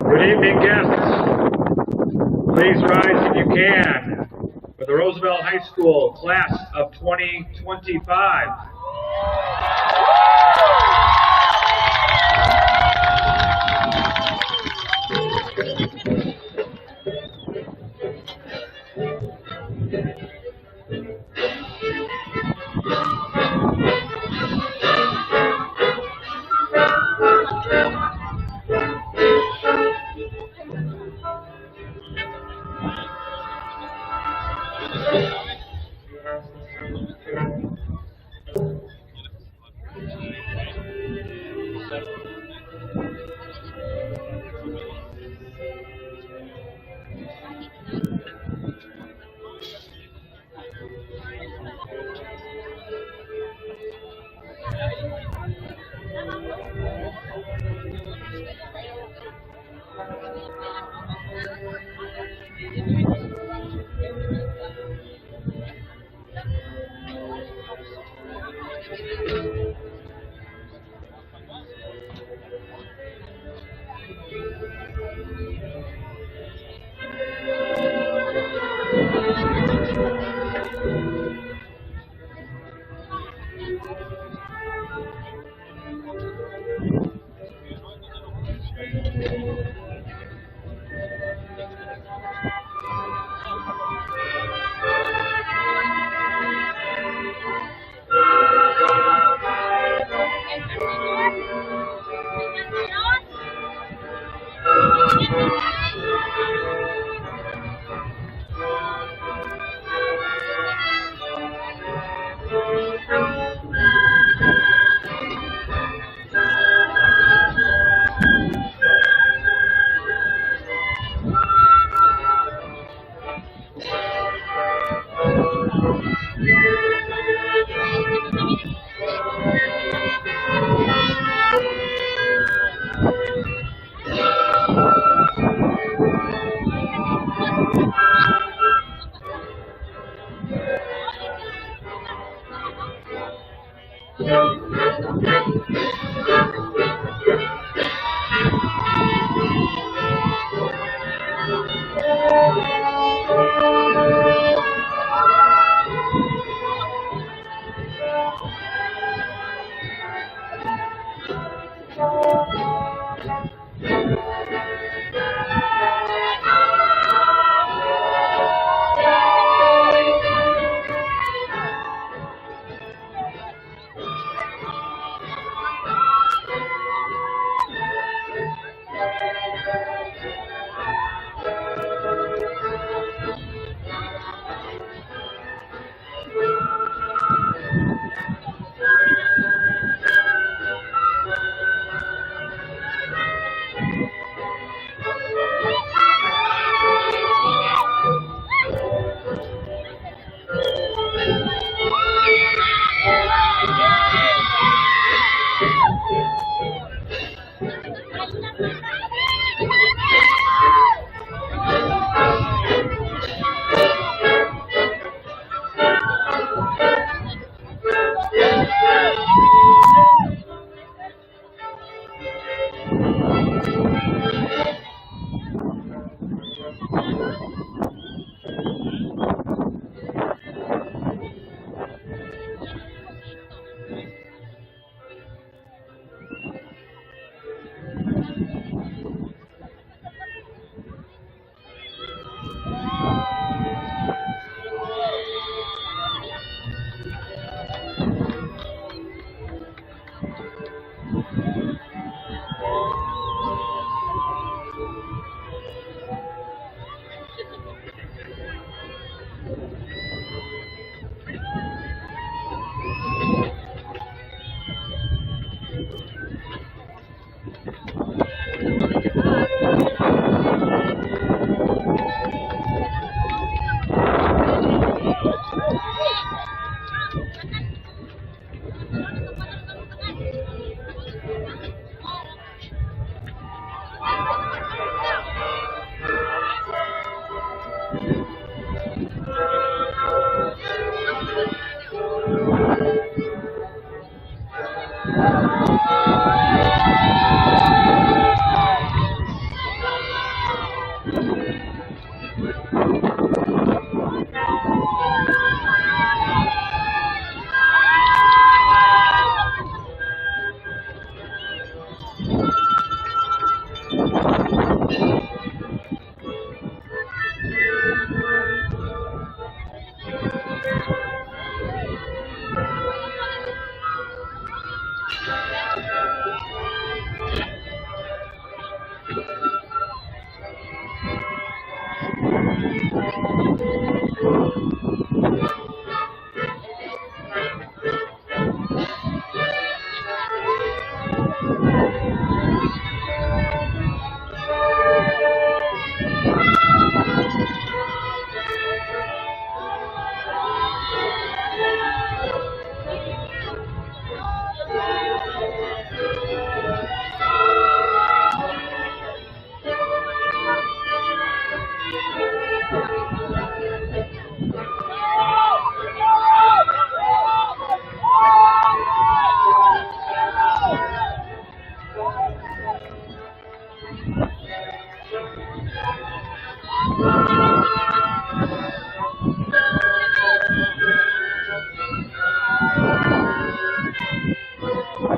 Good evening, guests. Please rise if you can for the Roosevelt High School class of 2025. Give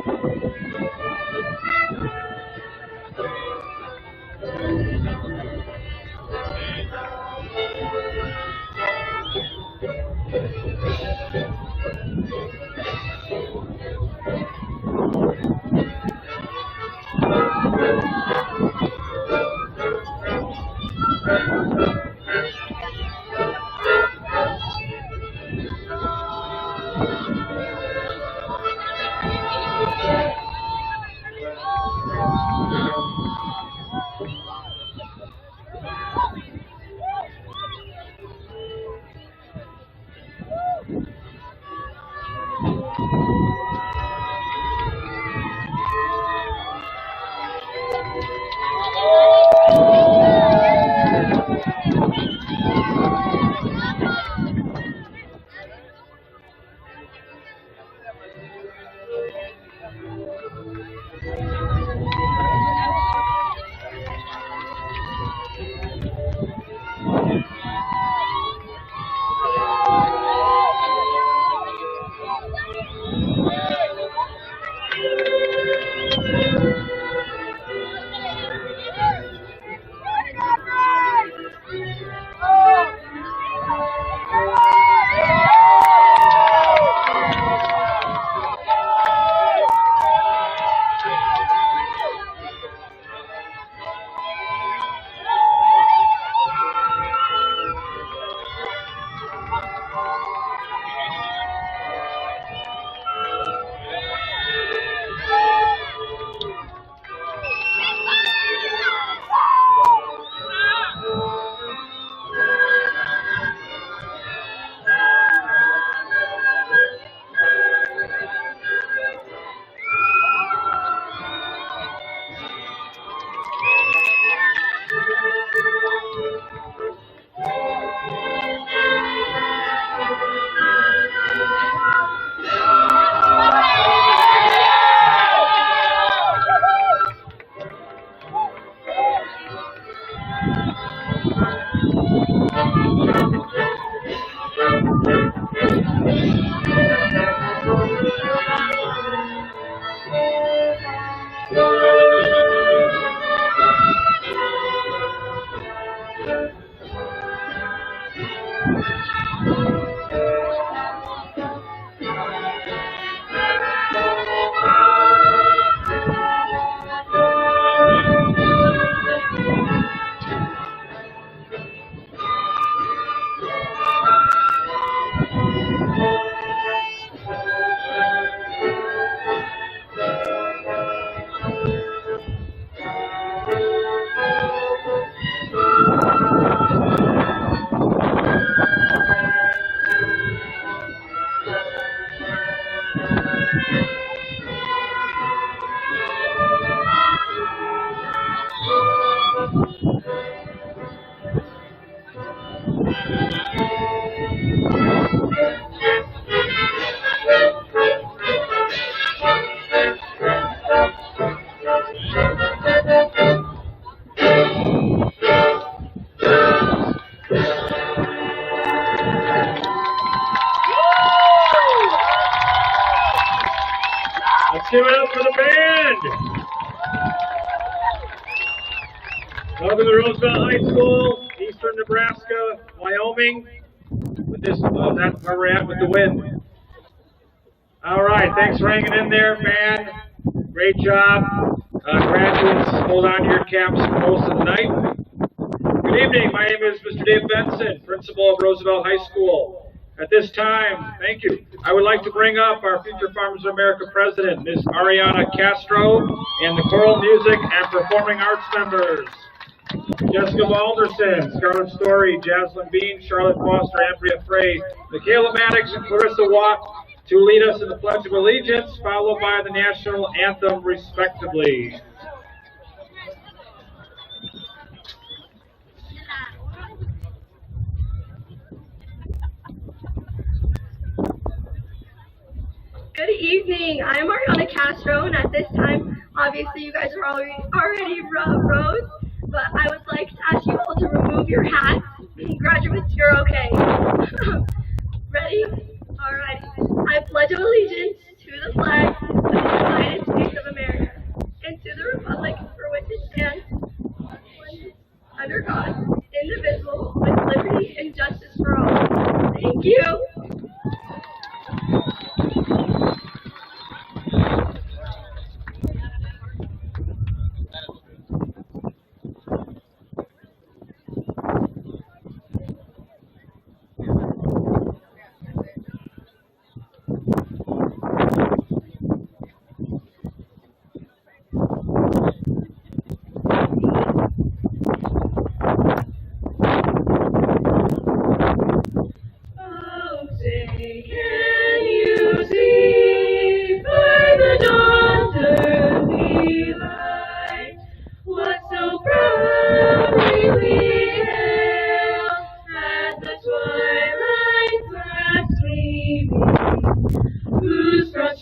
it up for the band. Welcome to Roosevelt High School, Eastern Nebraska, Wyoming. With this, that's where we're at with the wind. All right, thanks for hanging in there, band. Great job. Graduates, hold on to your caps for most of the night. Good evening. My name is Mr. Dave Benson, principal of Roosevelt High School. At this time, thank you, I would like to bring up our future Farmers of America president, Ms. Ariana Castro, and the choral music and performing arts members. Jessica Walderson, Scarlett Story, Jaslyn Bean, Charlotte Foster, Andrea Frey, Michaela Maddox, and Clarissa Watt to lead us in the Pledge of Allegiance, followed by the national anthem, respectively. Good evening. I'm Ariana Castro, and at this time, obviously you guys are already rose, but I would like to ask you all to remove your hats. Graduates, you're okay. Ready? All right. I pledge allegiance to the flag of the United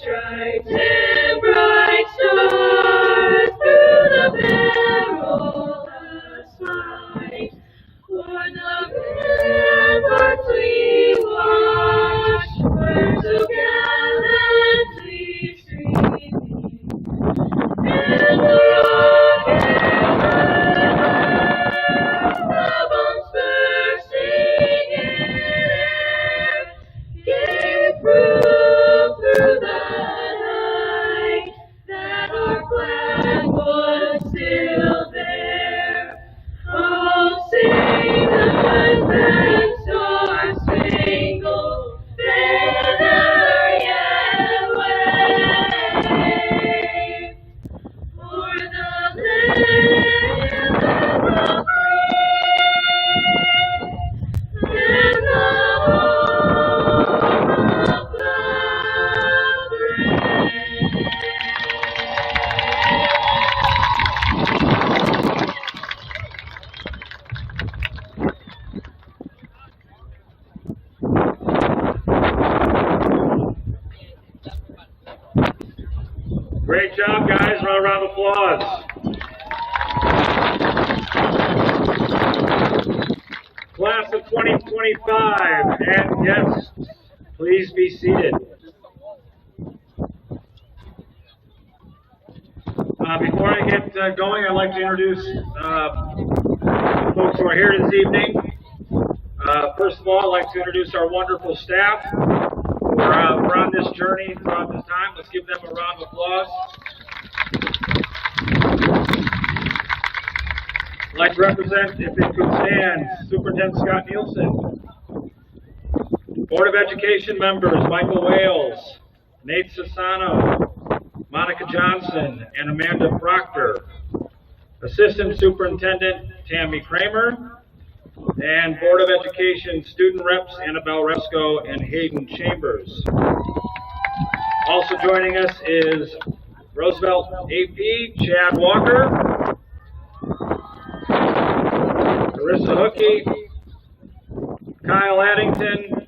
stripes and bright stars through the perilous fight. For the ramparts we watched were so gallantly streaming, and the rocket the bombs bursting in air gave proof through the night that our flag was still there. Oh, sing the good star-spangled banner yet wave, for the land of the free and the home of the brave. Great job, guys. Round of applause. Class of 2025, and guests, please be seated. Before I get going, I'd like to introduce the folks who are here this evening. First of all, I'd like to introduce our wonderful staff who are on this journey throughout this time. Let's give them a round of applause. I'd like to represent, if it could stand, Superintendent Scott Nielsen. Board of Education members Michael Wales, Nate Sassano, Monica Johnson, and Amanda Proctor. Assistant Superintendent Tammy Kramer, and Board of Education student reps Annabelle Resco and Hayden Chambers. Also joining us is Roosevelt AP Chad Walker, Carissa Hookey, Kyle Addington,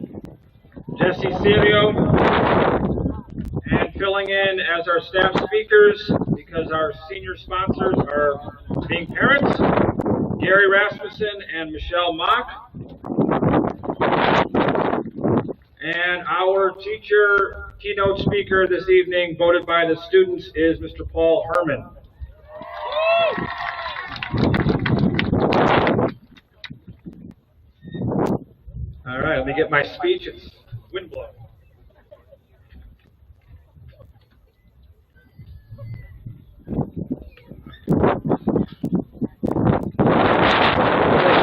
Jesse Serio, and filling in as our staff speakers, because our senior sponsors are being parents, Gary Rasmussen and Michelle Mock. And our teacher keynote speaker this evening, voted by the students, is Mr. Paul Herman. All right, let me get my speech. It's wind blowing.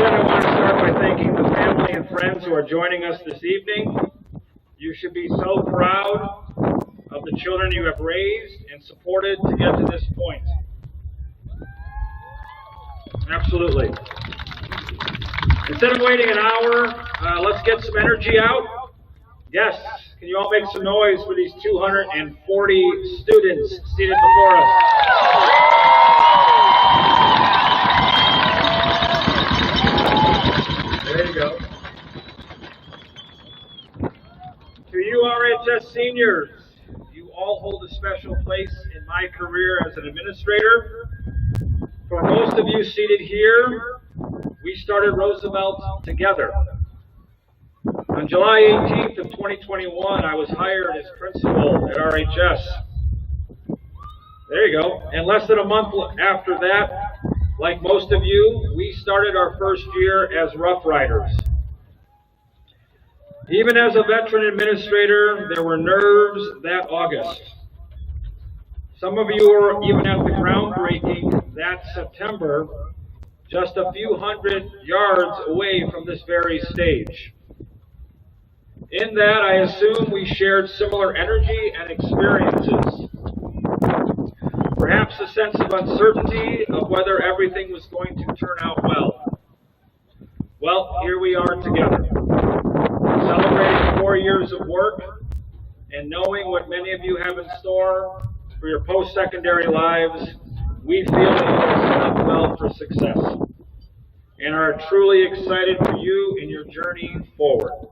I want to start by thanking the family and friends who are joining us this evening. You should be so proud of the children you have raised and supported to get to this point. Absolutely. Instead of waiting an hour, let's get some energy out. Yes, can you all make some noise for these 240 students seated before us? There you go. To you RHS seniors, you all hold a special place in my career as an administrator. For most of you seated here, we started Roosevelt together. On July 18th of 2021, I was hired as principal at RHS. There you go. And less than a month after that, like most of you, we started our first year as Rough Riders. Even as a veteran administrator, there were nerves that August. Some of you were even at the groundbreaking that September, just a few hundred yards away from this very stage. In that, I assume we shared similar energy and experiences. Perhaps a sense of uncertainty of whether everything was going to turn out well. Well, here we are together, celebrating 4 years of work and knowing what many of you have in store for your post-secondary lives. We feel that you are set up well for success and are truly excited for you in your journey forward.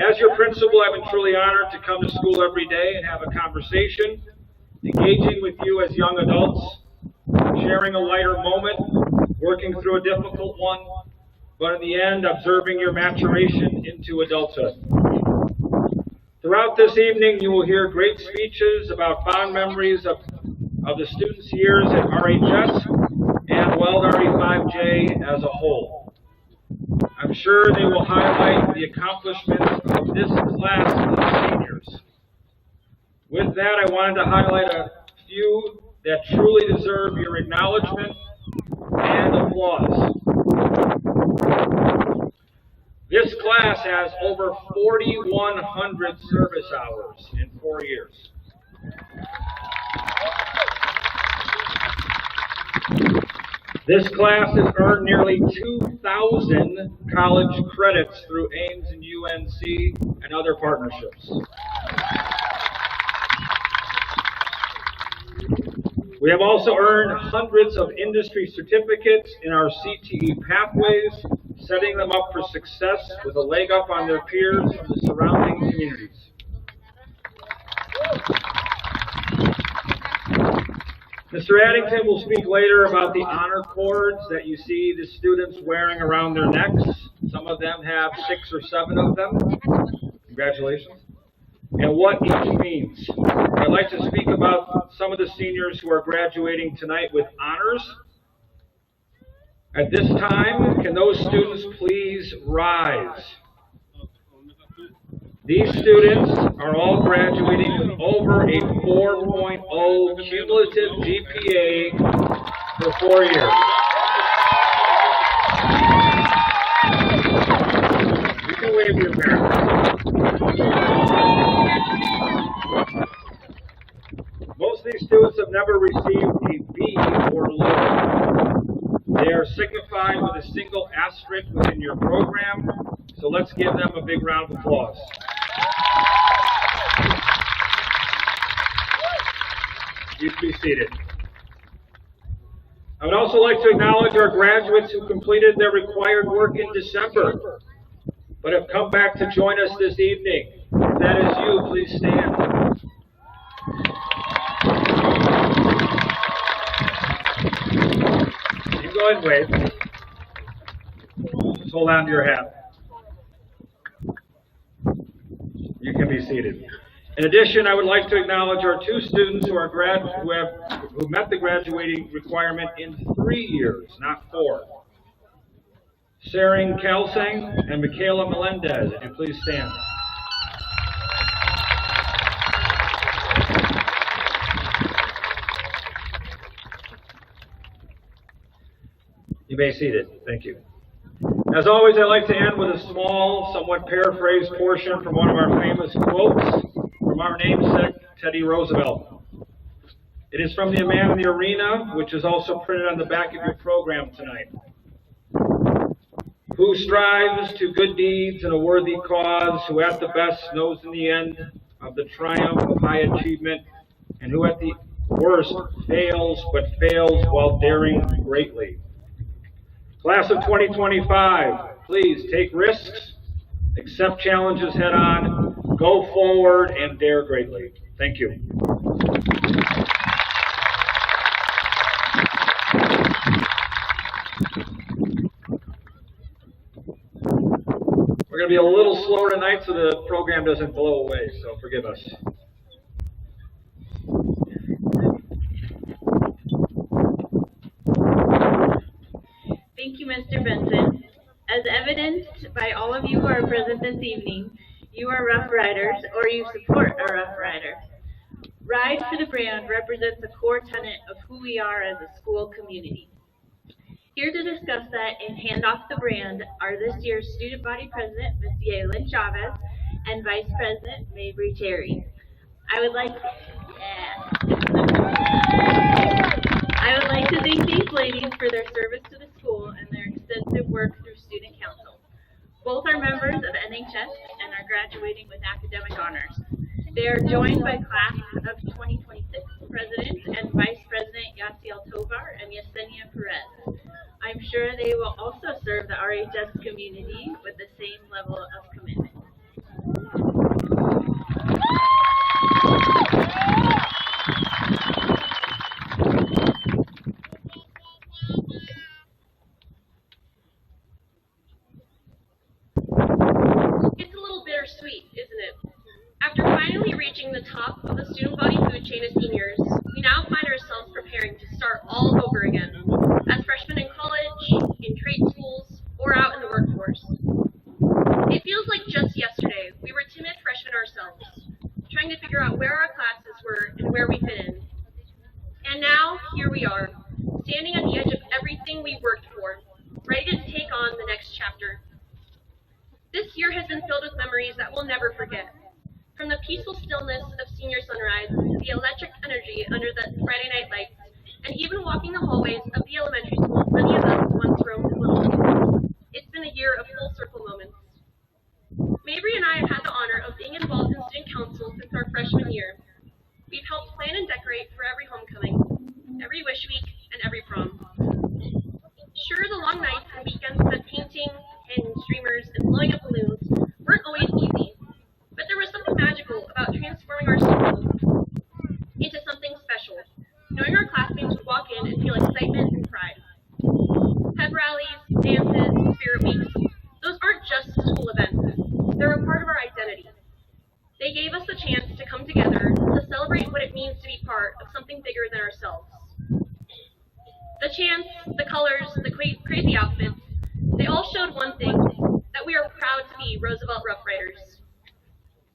As your principal, I've been truly honored to come to school every day and have a conversation, engaging with you as young adults, sharing a lighter moment, working through a difficult one, but in the end, observing your maturation into adulthood. Throughout this evening, you will hear great speeches about fond memories of the students' years at RHS and Weld RE5J as a whole. I'm sure they will highlight the accomplishments of this class of seniors. With that, I wanted to highlight a few that truly deserve your acknowledgement and applause. This class has over 4,100 service hours in 4 years. This class has earned nearly 2,000 college credits through Ames and UNC and other partnerships. We have also earned hundreds of industry certificates in our CTE pathways, setting them up for success with a leg up on their peers from the surrounding communities. Mr. Addington will speak later about the honor cords that you see the students wearing around their necks. Some of them have 6 or 7 of them. Congratulations. And what each means. I'd like to speak about some of the seniors who are graduating tonight with honors. At this time, can those students please rise? These students are all graduating with over a 4.0 cumulative GPA for 4 years. You can wave your parents. Most of these students have never received a B or lower. They are signified with a single asterisk within your program, so let's give them a big round of applause. You can be seated. I would also like to acknowledge our graduates who completed their required work in December, but have come back to join us this evening. If that is you, please stand. You go ahead and wave. Just hold on to your hat. You can be seated. In addition, I would like to acknowledge our 2 students who met the graduating requirement in 3 years, not 4. Saring Kelsang and Michaela Melendez, if you please stand. You may be seated. Thank you. As always, I like to end with a small, somewhat paraphrased portion from one of our famous quotes from our namesake, Teddy Roosevelt. It is from The Man in the Arena, which is also printed on the back of your program tonight. Who strives to good deeds in a worthy cause, who at the best knows in the end of the triumph of high achievement, and who at the worst fails, but fails while daring greatly. Class of 2025, please take risks, accept challenges head on, go forward, and dare greatly. Thank you. We're going to be a little slower tonight so the program doesn't blow away, so forgive us. Thank you, Mr. Benson. As evidenced by all of you who are present this evening, you are Rough Riders, or you support a Rough Rider. Ride for the Brand represents a core tenet of who we are as a school community. Here to discuss that and hand off the brand are this year's student body president, Ms. Yaelin Chavez, and Vice President, Mabry Terry. I would like to thank these ladies for their service to the school and their extensive work through Student Council. Both are members of NHS and are graduating with academic honors. They are joined by class of 2026 President and Vice President Yaciel Tovar and Yesenia Perez. I'm sure they will also serve the RHS community with the same level of commitment. It's a little bittersweet, isn't it? After finally reaching the top of the student body food chain as seniors, we now find ourselves preparing to start all over again, as freshmen in college, in trade schools, or out in the workforce. It feels like just yesterday we were timid freshmen ourselves, trying to figure out where our classes were and where we fit in. And now, here we are, standing at the edge of everything we worked for, ready to take on the next chapter. This year has been filled with memories that we'll never forget. From the peaceful stillness of senior sunrise to the electric energy under the Friday night lights, and even walking the hallways of the elementary school many of us once roamed as little kids. It's been a year of full circle moments. Mabry and I have had the honor of being involved in student council since our freshman year. We've helped plan and decorate for every homecoming, every wish week, and every prom. Sure, the long nights and weekends spent painting, hanging streamers, and blowing up balloons weren't always easy, but there was something magical about transforming our school into something special, knowing our classmates would walk in and feel excitement and pride. Pep rallies, dances, spirit weeks, those aren't just school events. They're a part of our identity. They gave us the chance to come together to celebrate what it means to be part of something bigger than ourselves. The chants, the colors, the crazy outfits, they all showed one thing, that we are proud to be Roosevelt Rough Riders.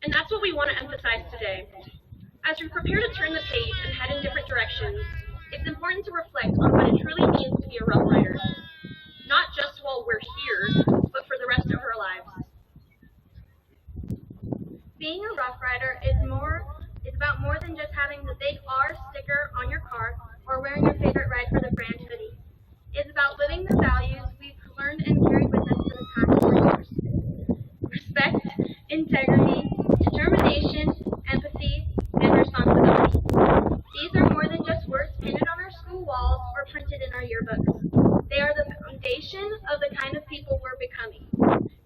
And that's what we want to emphasize today. As we prepare to turn the page and head in different directions, it's important to reflect on what it truly means to be a Rough Rider. Not just while we're here, but for the rest of our lives. Being a Rough Rider is about more than just having the big R sticker on your car or wearing your favorite Ride for the Brand hoodie. It's about living the values we've learned and carried with us for the past 4 years. Respect, integrity, determination, empathy, and responsibility. These are more than just words painted on our school walls or printed in our yearbooks. They are the foundation of the kind of people we're becoming.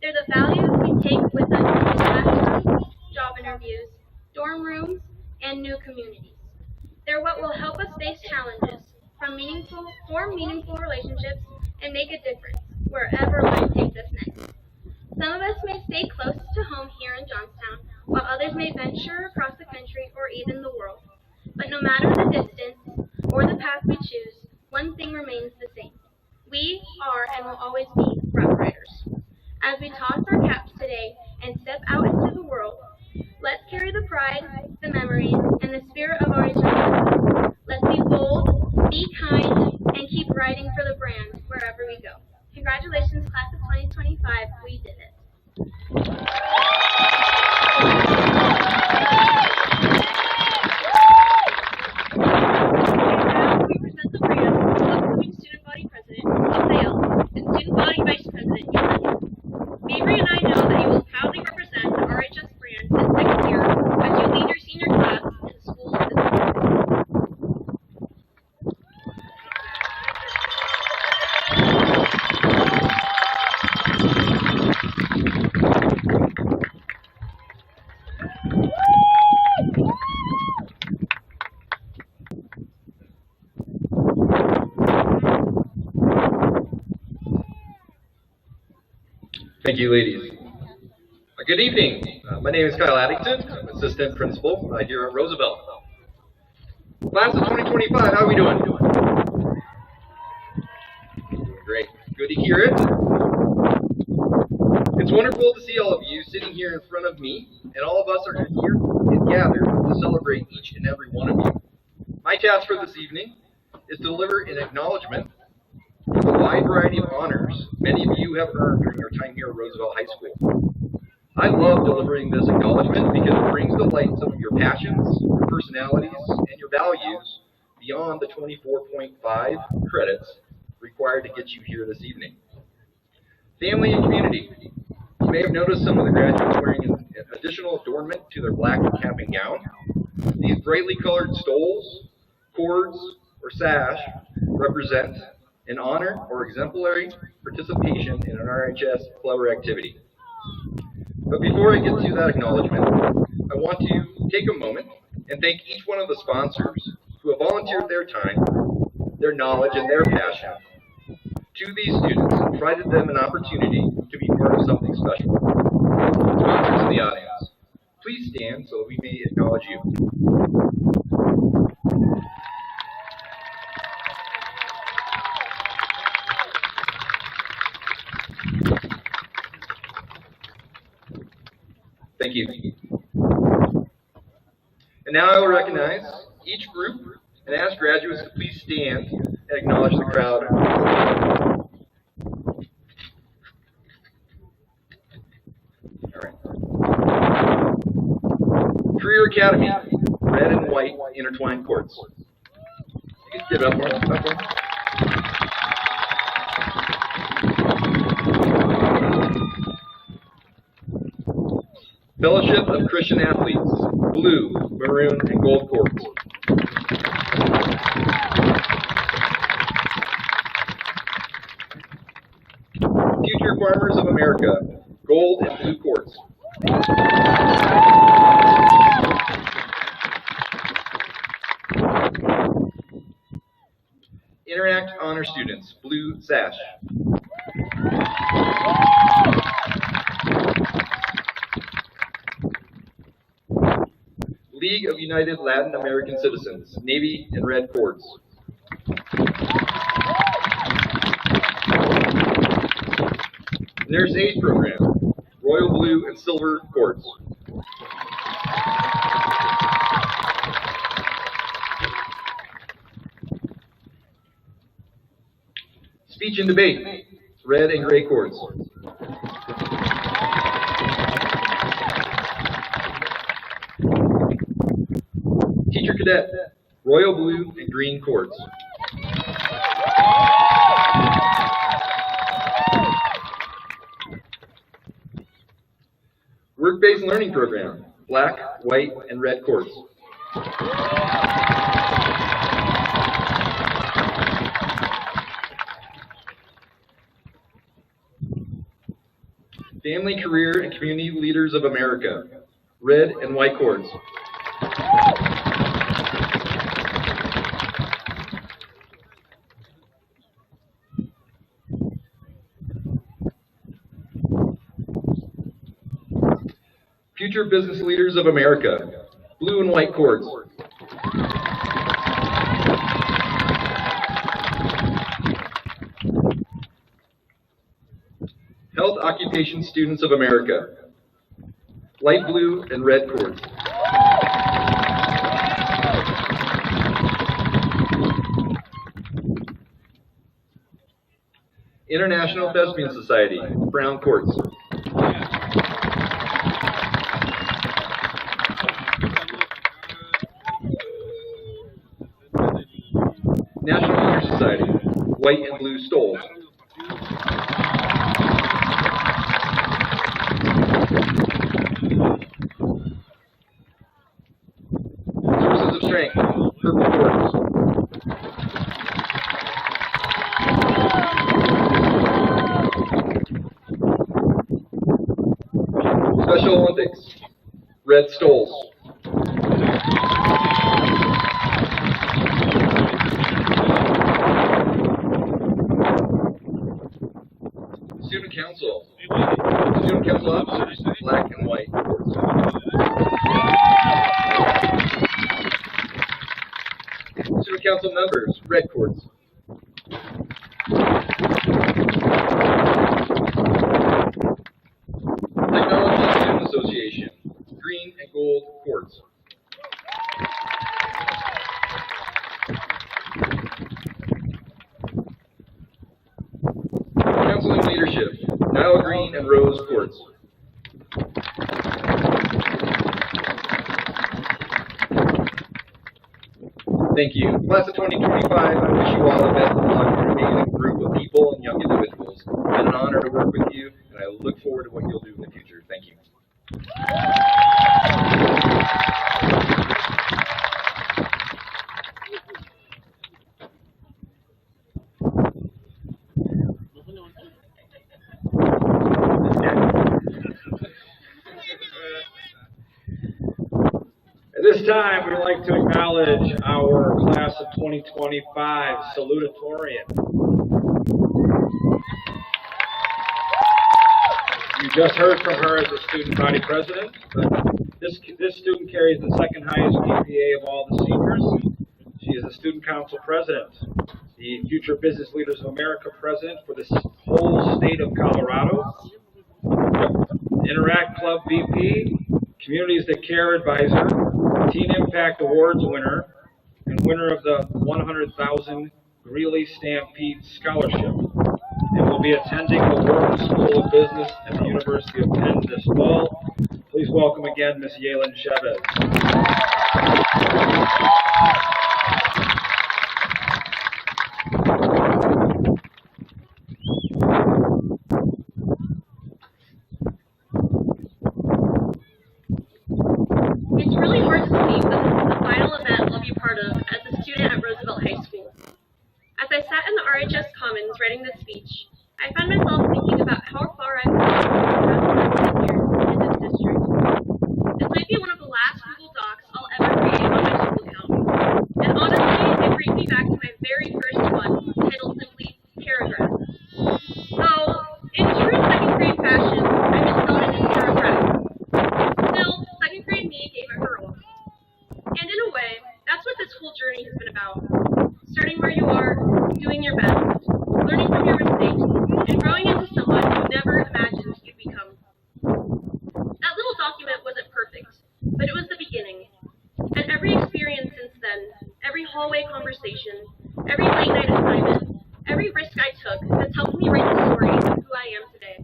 They're the values we take with us into classrooms, job interviews, dorm rooms, and new communities. They're what will help us face challenges, form meaningful relationships, and make a difference wherever life takes us next. Some of us may stay close to home here in Johnstown, while others may venture across the country or even the world. But no matter the distance or the path we choose, one thing remains the same. We are and will always be Rough Riders. As we toss our caps today and step out into the world, let's carry the pride, the memories, and the spirit of our eternity. Let's be bold, be kind, and keep riding for the brand wherever we go. Congratulations, class of 2025. We did it. Now we present the brand of upcoming student body president, Raphael, and student body vice president, Yolanda. Mabry and I know that you will proudly represent the RHS brand this next year as you lead your senior class in the school's business. Thank you, ladies. Good evening. My name is Kyle Addington. I'm assistant principal here at Roosevelt. Class of 2025, how are we doing? Doing great. Good to hear it. It's wonderful to see all of you sitting here in front of me, and all of us are here and gathered to celebrate each and every one of you. My task for this evening is to deliver an acknowledgement of the wide variety of honors many of you have earned during your time here at Roosevelt High School. I love delivering this acknowledgement because it brings to light some of your passions, your personalities, and your values beyond the 24.5 credits required to get you here this evening. Family and community. You may have noticed some of the graduates wearing an additional adornment to their black cap and gown. These brightly colored stoles, cords, or sash represent an honor or exemplary participation in an RHS clever activity. But before I get to that acknowledgement, I want to take a moment and thank each one of the sponsors who have volunteered their time, their knowledge, and their passion to these students and provided them an opportunity to be part of something special. Sponsors in the audience, please stand so that we may acknowledge you. Thank you. And now I will recognize each group and ask graduates to please stand and acknowledge the crowd. All right. Career Academy, red and white intertwined courts. You can get up more. Fellowship of Christian Athletes, blue, maroon, and gold courts. Future Farmers of America, gold and blue courts. Interact Honor Students, blue sash. League of United Latin American Citizens, navy and red cords. Nurse Aid Program, royal blue and silver cords. Speech and Debate, red and gray cords. Teacher Cadet, royal blue and green cords. Work-Based Learning Program, black, white, and red cords. Family, Career, and Community Leaders of America, red and white cords. Future Business Leaders of America, blue and white cords. Health Occupation Students of America, light blue and red cords. International Thespian Society, brown cords. National Honor Society, white and blue stoles. Sources of Strength, purple cords. Special Olympics, red stoles. Student Council officers, black and white cords. Student Council members, red cords. Technology Student Association, green and gold cords. Counseling Leadership, Nile green and rose cords. Thank you. Class of 2025, I wish you all the best of luck. You're an amazing group of people and young individuals. It's been an honor to work with you, and I look forward to what you'll do in the future. Thank you. time, we'd like to acknowledge our class of 2025 Salutatorian. You just heard from her as the student body president. This student carries the second highest GPA of all the seniors. She is the student council president, the Future Business Leaders of America president for this whole state of Colorado, Interact Club VP, Communities That Care advisor, Teen Impact Awards winner, and winner of the 100,000 Greeley Stampede Scholarship, and will be attending the Wharton School of Business at the University of Penn this fall. Please welcome again Ms. Yalen Chavez. It's really hard to believe that this is the final event I'll be part of as a student at Roosevelt High School. As I sat in the RHS Commons writing this speech, I found myself thinking about how far I've come in the past 10 years in this district. This might be one of the last Google Docs I'll ever create on my school account. And honestly, it brings me back to my very first one, titled simply Paragraph. Though, in true second grade fashion, I misspelled it as paragraph. Still, second grade me gave it her all. And in a way, that's what this whole journey has been about. Starting where you are, doing your best, learning from your mistakes, and growing into someone you never imagined you'd become. That little document wasn't perfect, but it was the beginning. And every experience since then, every hallway conversation, every late night assignment, every risk I took has helped me write the story of who I am today.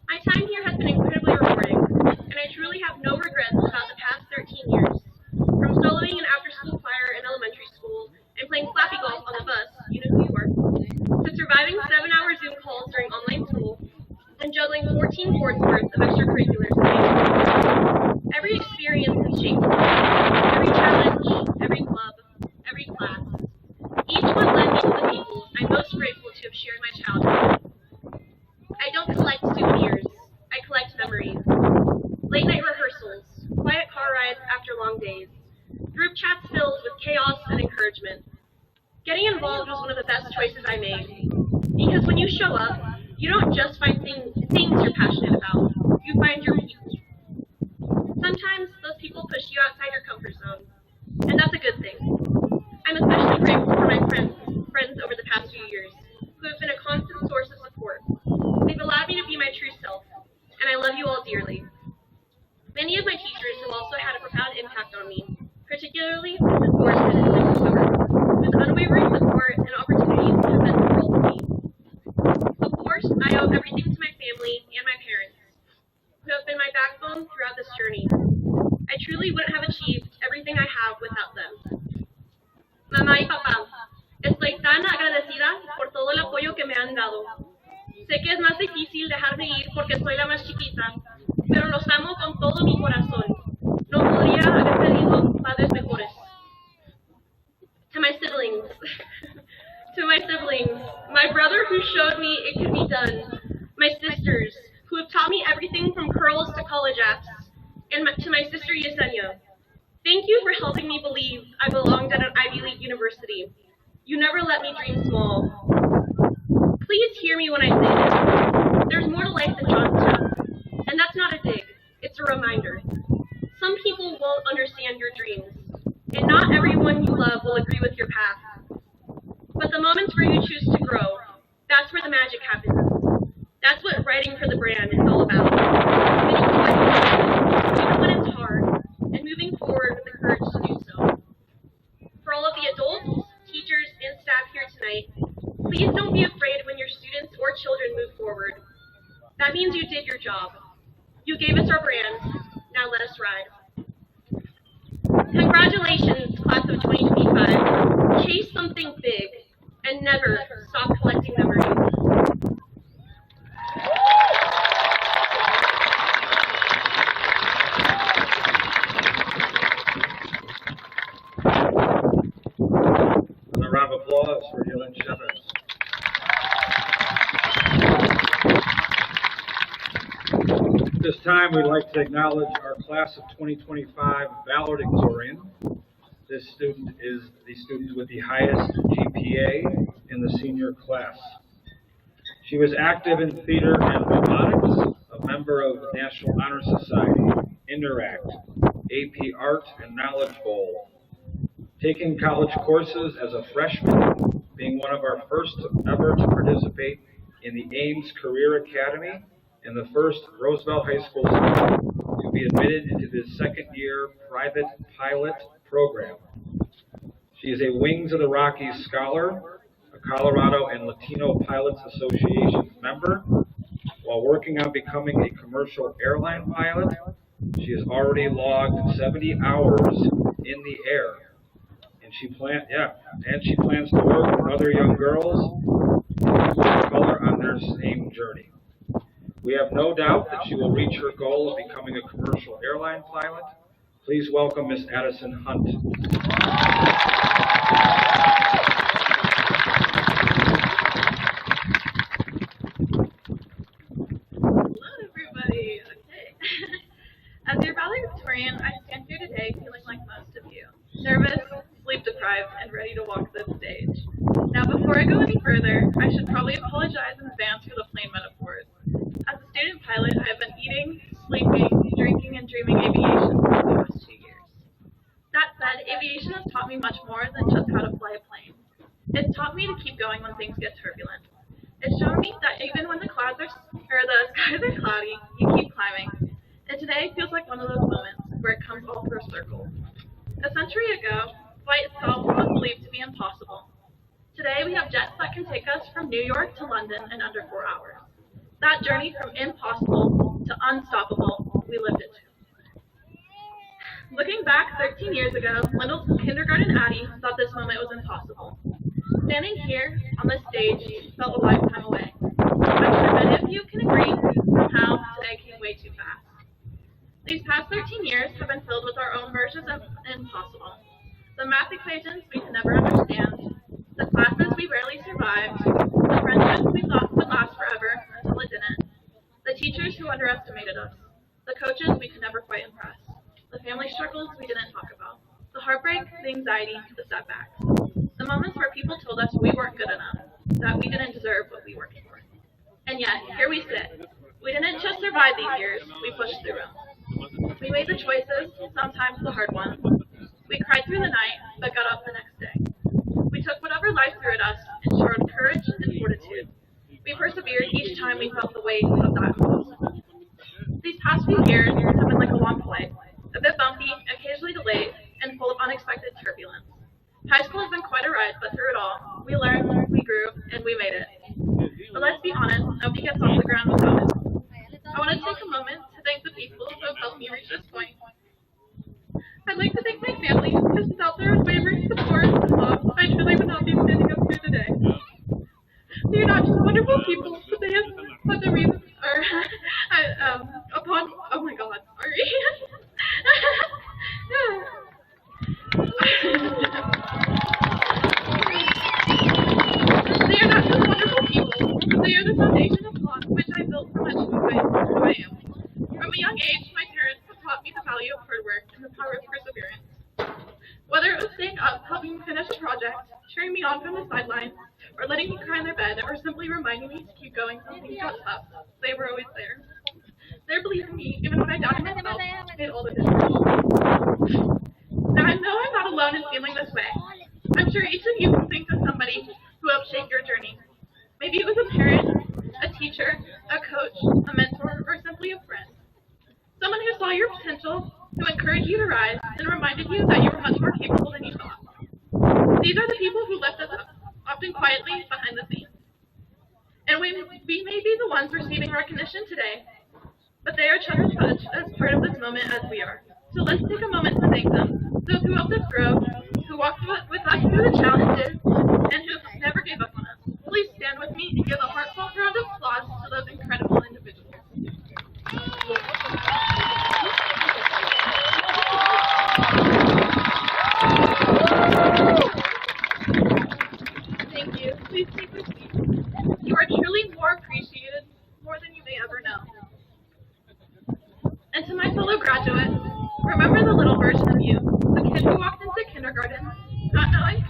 My time here has been incredibly rewarding, and I truly have no regrets about the past 13 years. From soloing an after-school choir in elementary school and playing flappy golf on the bus, you know who you are, to surviving 7-hour Zoom calls during online school and juggling 14 boards worth of extracurriculars a day. Every experience has shaped me. Every challenge, every club, every class. Each one led me to the people I'm most grateful to have shared my childhood. I don't collect souvenirs. I collect memories. Late night rehearsals, quiet car rides after long days, group chats filled with chaos and encouragement. Getting involved was one of the best choices I made. Because when you show up, you don't just find things you're passionate about. You find your people. Sometimes those people push you outside your comfort zone, and that's a good thing. I'm especially grateful for my friends over the past few years, who have been a constant source of support. They've allowed me to be my true self, and I love you all dearly. Many of my teachers have also had a profound impact on me, particularly Mrs. Morrison and Mrs. Weber, whose unwavering support and opportunities have been the world to me. Of course, I owe everything to my family and my parents, who have been my backbone throughout this journey. I truly wouldn't have achieved everything I have without them. Mamá y papá, estoy tan agradecida por todo el apoyo que me han dado. Sé que es más difícil dejarme ir porque soy la más chiquita, pero los amo con todo mi corazón. No podría haber pedido padres mejores. To my siblings, my brother who showed me it could be done, my sisters who have taught me everything from curls to college apps, and to my sister Yesenia. Thank you for helping me believe I belonged at an Ivy League university. You never let me dream small. Please hear me when I say this. There's more to life than Johnstown. And that's not a dig, it's a reminder. Some people won't understand your dreams, and not everyone you love will agree with your path. But the moments where you choose to grow, that's where the magic happens. That's what writing for the brand is all about. Committing to what you love, even when it's hard, and moving forward with the courage to do so. For all of the adults, teachers, and staff here tonight, please don't be afraid when your students or children move forward. That means you did your job. You gave us our brand. Now let us ride. Congratulations, class of 2025. Chase something big and never stop collecting memories. A round of applause for Yalen Chavez. This time, we'd like to acknowledge our class of 2025 Valedictorian. This student is the student with the highest GPA in the senior class. She was active in theater and robotics, a member of National Honor Society, Interact, AP Art, and Knowledge Bowl. Taking college courses as a freshman, being one of our first ever to participate in the Ames Career Academy, and the first Roosevelt High School student to be admitted into the second-year private pilot program. She is a Wings of the Rockies scholar, a Colorado and Latino Pilots Association member. While working on becoming a commercial airline pilot, she has already logged 70 hours in the air. And she plans to work with other young girls of color on their same journey. We have no doubt that she will reach her goal of becoming a commercial airline pilot. Please welcome Miss Addison Hunt. Hello, everybody. Okay. As your valedictorian, I stand here today feeling like most of you, nervous, sleep-deprived, and ready to walk this stage. Now, before I go any further, I should probably apologize in advance for the plain metaphors. As a student pilot, I have been eating, sleeping, drinking, and dreaming aviation for the past 2 years. That said, aviation has taught me much more than just how to fly a plane. It's taught me to keep going when things get turbulent. It's shown me that even when the skies are cloudy, you keep climbing. And today feels like one of those moments where it comes all full circle. A century ago, flight itself was believed to be impossible. Today, we have jets that can take us from New York to London in under 4 hours. That journey from impossible to unstoppable, we lived it too. Looking back 13 years ago, little kindergarten Addie thought this moment was impossible. Standing here on this stage felt a lifetime away. I'm sure many of you can agree somehow today came way too fast. These past 13 years have been filled with our own versions of impossible. The math equations we could never understand, the classes we barely survived, the friendships we thought would last forever until it didn't, the teachers who underestimated us, the coaches we could never quite impress, the family struggles we didn't talk about, the heartbreak, the anxiety, the setbacks, the moments where people told us we weren't good enough, that we didn't deserve what we worked for. And yet, here we sit. We didn't just survive these years, we pushed through them. We made the choices, sometimes the hard ones. We cried through the night, but got up the next day. We took whatever life threw at us and showed courage and fortitude. We persevered each time we felt the weight of that impossible. These past few years have been like a long flight, a bit bumpy, occasionally delayed, and full of unexpected turbulence. High school has been quite a ride, but through it all, we learned, we grew, and we made it. But let's be honest, nobody gets off the ground without it. I want to take a moment to thank the people who have helped me reach this point. I'd like to thank my family, because without their unwavering support and love, I truly would not be standing up here today. They are not just wonderful people, but they have put the reason, upon, oh my god, sorry. They are not just wonderful people, but they are the foundation upon which I built so much who I am. From a young age, my parents have taught me the value of hard work and the power of perseverance. Whether it was staying up, helping me finish a project, cheering me on from the sidelines, or letting me cry in their bed, or simply reminding me to keep going when things got tough, they were always there. Their belief in me, even when I doubted myself, made all the difference. Now I know I'm not alone in feeling this way. I'm sure each of you can think of somebody who helped shape your journey. Maybe it was a parent, a teacher, a coach, a mentor, or simply a friend. Someone who saw your potential, who encouraged you to rise, and reminded you that you were much more capable than you thought. These are the people who lift us up, often quietly behind the scenes. And we may be the ones receiving recognition today, but they are just as much as part of this moment as we are. So let's take a moment to thank them, those who helped us grow, who walked with us through the challenges, and who never gave up on us. Please stand with me and give a heartfelt round of applause to those incredible individuals. Thank you. Please take your seat. You are truly more appreciated, more than you may ever know. kid who walked into kindergarten not knowing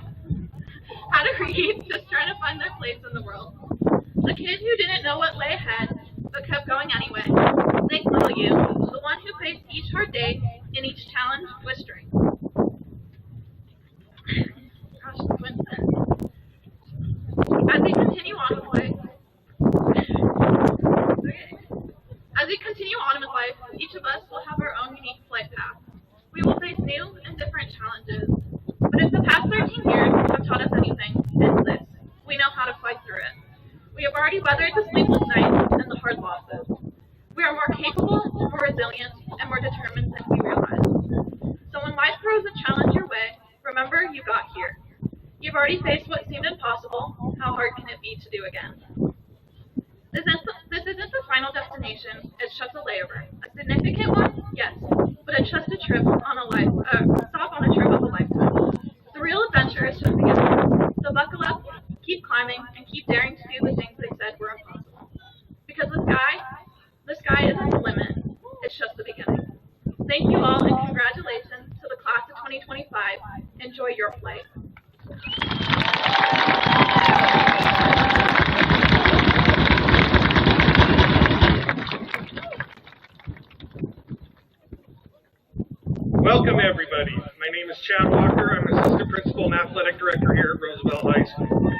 how to read, just trying to find their place in the world. The kid who didn't know what lay ahead, but kept going anyway. Thanks all you, the one who faced each hard day and each challenge with strength. Gosh, as we continue on with life, each of us will have our own unique flight path. We will face new and different challenges. But if the past 13 years have taught us anything, it's this. We know how to fight through it. We have already weathered the sleepless nights and the hard losses. We are more capable, more resilient, and more determined than we realize. So when life throws a challenge your way, remember you got here. You've already faced what seemed impossible. How hard can it be to do again? This isn't the final destination, it's just a layover. A significant one? Yes, but it's just a trip on a stop on a trip of a lifetime. The real adventure is just beginning. So buckle up, keep climbing, and keep daring to do the things they said were impossible. Because the sky isn't the limit, it's just the beginning. Thank you all, and congratulations to the class of 2025. Enjoy your flight. Welcome, everybody. My name is Chad Walker. I'm Assistant Principal and Athletic Director here at Roosevelt High School.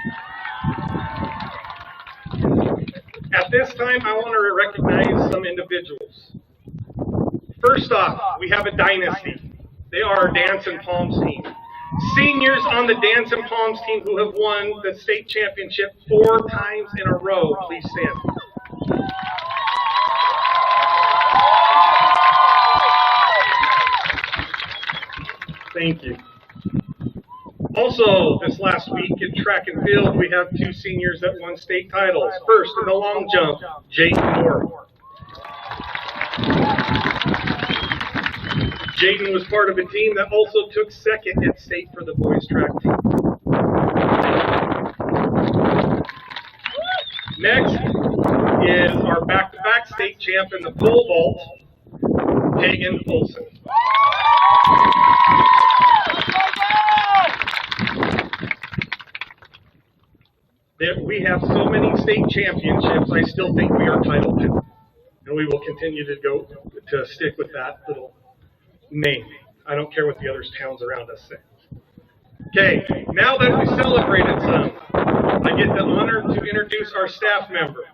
At this time, I want to recognize some individuals. First off, we have a dynasty. They are our Dance and Palms team. Seniors on the Dance and Palms team who have won the state championship 4 times in a row, please stand. Thank you. Also, this last week in track and field, we have 2 seniors that won state titles. First, in the long jump, Jayden Moore. Jayden was part of a team that also took second at state for the boys track team. Next is our back-to-back state champ in the pole vault, Hagen Olson. We have so many state championships, I still think we are title bound. And we will continue to stick with that little name. I don't care what the other towns around us say. Okay, now that we celebrated some, I get the honor to introduce our staff member.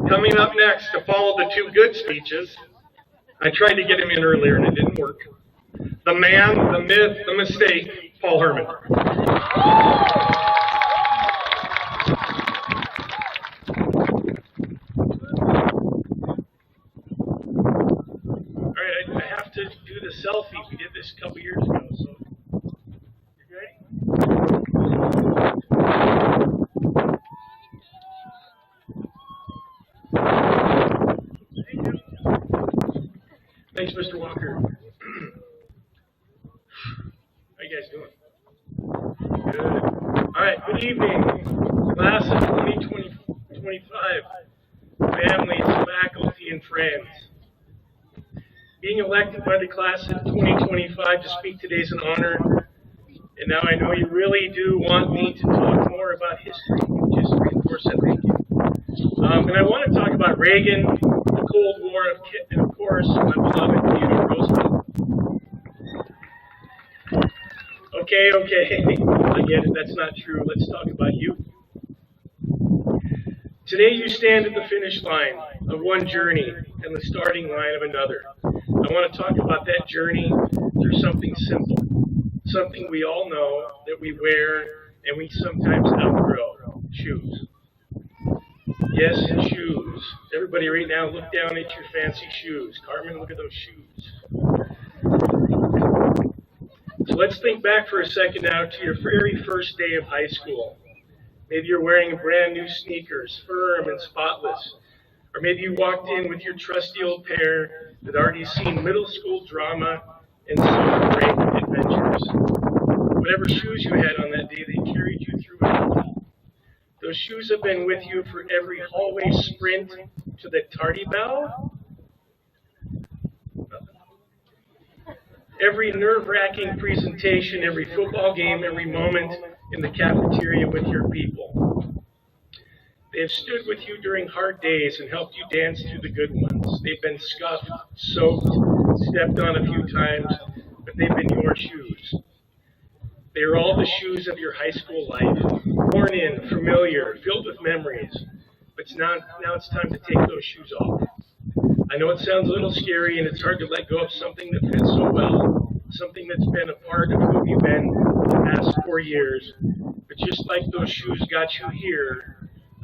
Coming up next to follow the 2 good speeches, I tried to get him in earlier and it didn't work. The man, the myth, the mistake, Paul Herman. To do the selfie. We did this a couple years ago, so you ready? Thank you. Thanks, Mr. Walker. How you guys doing? Good. All right, good evening, class of 2025, families, faculty, and friends. Being elected by the class of 2025 to speak today is an honor, and now I know you really do want me to talk more about history. You just reinforce that, thank you. And I want to talk about Reagan, the Cold War, and of course, my beloved Theodore Roosevelt. Okay, I get it, that's not true. Let's talk about you. Today you stand at the finish line of one journey and the starting line of another. I want to talk about that journey through something simple, something we all know that we wear and we sometimes outgrow, shoes. Yes, shoes. Everybody right now look down at your fancy shoes. Carmen, look at those shoes. So let's think back for a second now to your very first day of high school. Maybe you're wearing brand new sneakers, firm and spotless. Or maybe you walked in with your trusty old pair that already seen middle school drama and summer break adventures. Whatever shoes you had on that day, they carried you through it. Those shoes have been with you for every hallway sprint to the tardy bell. every nerve-wracking presentation, every football game, every moment in the cafeteria with your people. They have stood with you during hard days and helped you dance through the good ones. They've been scuffed, soaked, stepped on a few times, but they've been your shoes. They are all the shoes of your high school life, worn in, familiar, filled with memories. But now it's time to take those shoes off. I know it sounds a little scary and it's hard to let go of something that fits so well, something that's been a part of who you've been the past 4 years. But just like those shoes got you here,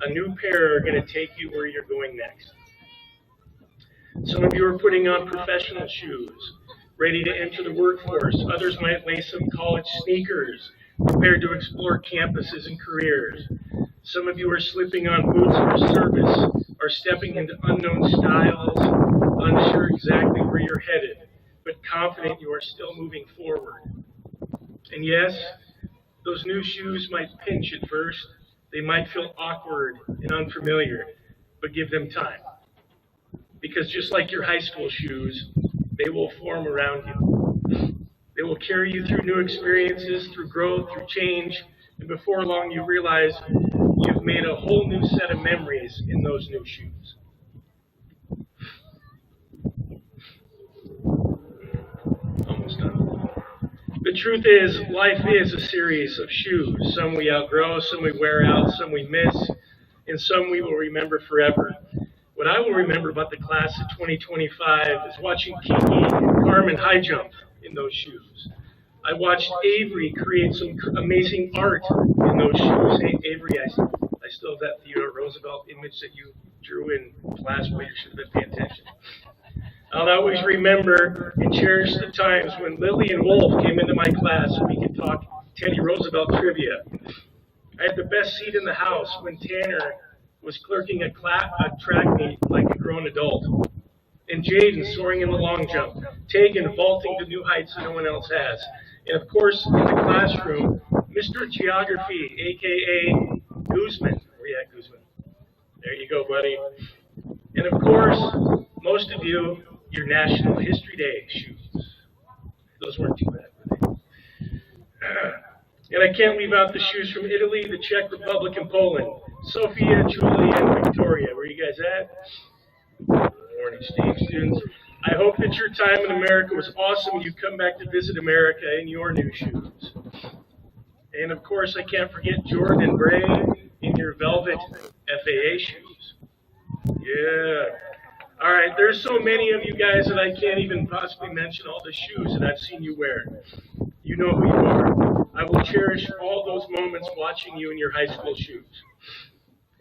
a new pair are going to take you where you're going next. Some of you are putting on professional shoes, ready to enter the workforce. Others might lace some college sneakers, prepared to explore campuses and careers. Some of you are slipping on boots for service, or stepping into unknown styles, unsure exactly where you're headed, but confident you are still moving forward. And yes, those new shoes might pinch at first. They might feel awkward and unfamiliar, but give them time. Because just like your high school shoes, they will form around you. They will carry you through new experiences, through growth, through change, and before long you realize you've made a whole new set of memories in those new shoes. Almost done. The truth is, life is a series of shoes. Some we outgrow, some we wear out, some we miss, and some we will remember forever. What I will remember about the class of 2025 is watching Kiki and Carmen high jump in those shoes. I watched Avery create some amazing art in those shoes. Hey, Avery, I still have that Theodore Roosevelt image that you drew in class, but you should have been paying attention. I'll always remember and cherish the times when Lily and Wolf came into my class and we could talk Teddy Roosevelt trivia. I had the best seat in the house when Tanner was clerking a track meet like a grown adult. And Jaden soaring in the long jump. Tegan vaulting to new heights that no one else has. And of course, in the classroom, Mr. Geography, a.k.a. Guzman. Where you at, Guzman? There you go, buddy. And of course, most of you, your National History Day shoes. Those weren't too bad, were they? And I can't leave out the shoes from Italy, the Czech Republic, and Poland. Sophia, Julie, and Victoria. Where you guys at? Good morning, Steve students. I hope that your time in America was awesome and you come back to visit America in your new shoes. And of course, I can't forget Jordan and Bray in your velvet FAA shoes. Yeah. All right, there's so many of you guys that I can't even possibly mention all the shoes that I've seen you wear. You know who you are. I will cherish all those moments watching you in your high school shoes.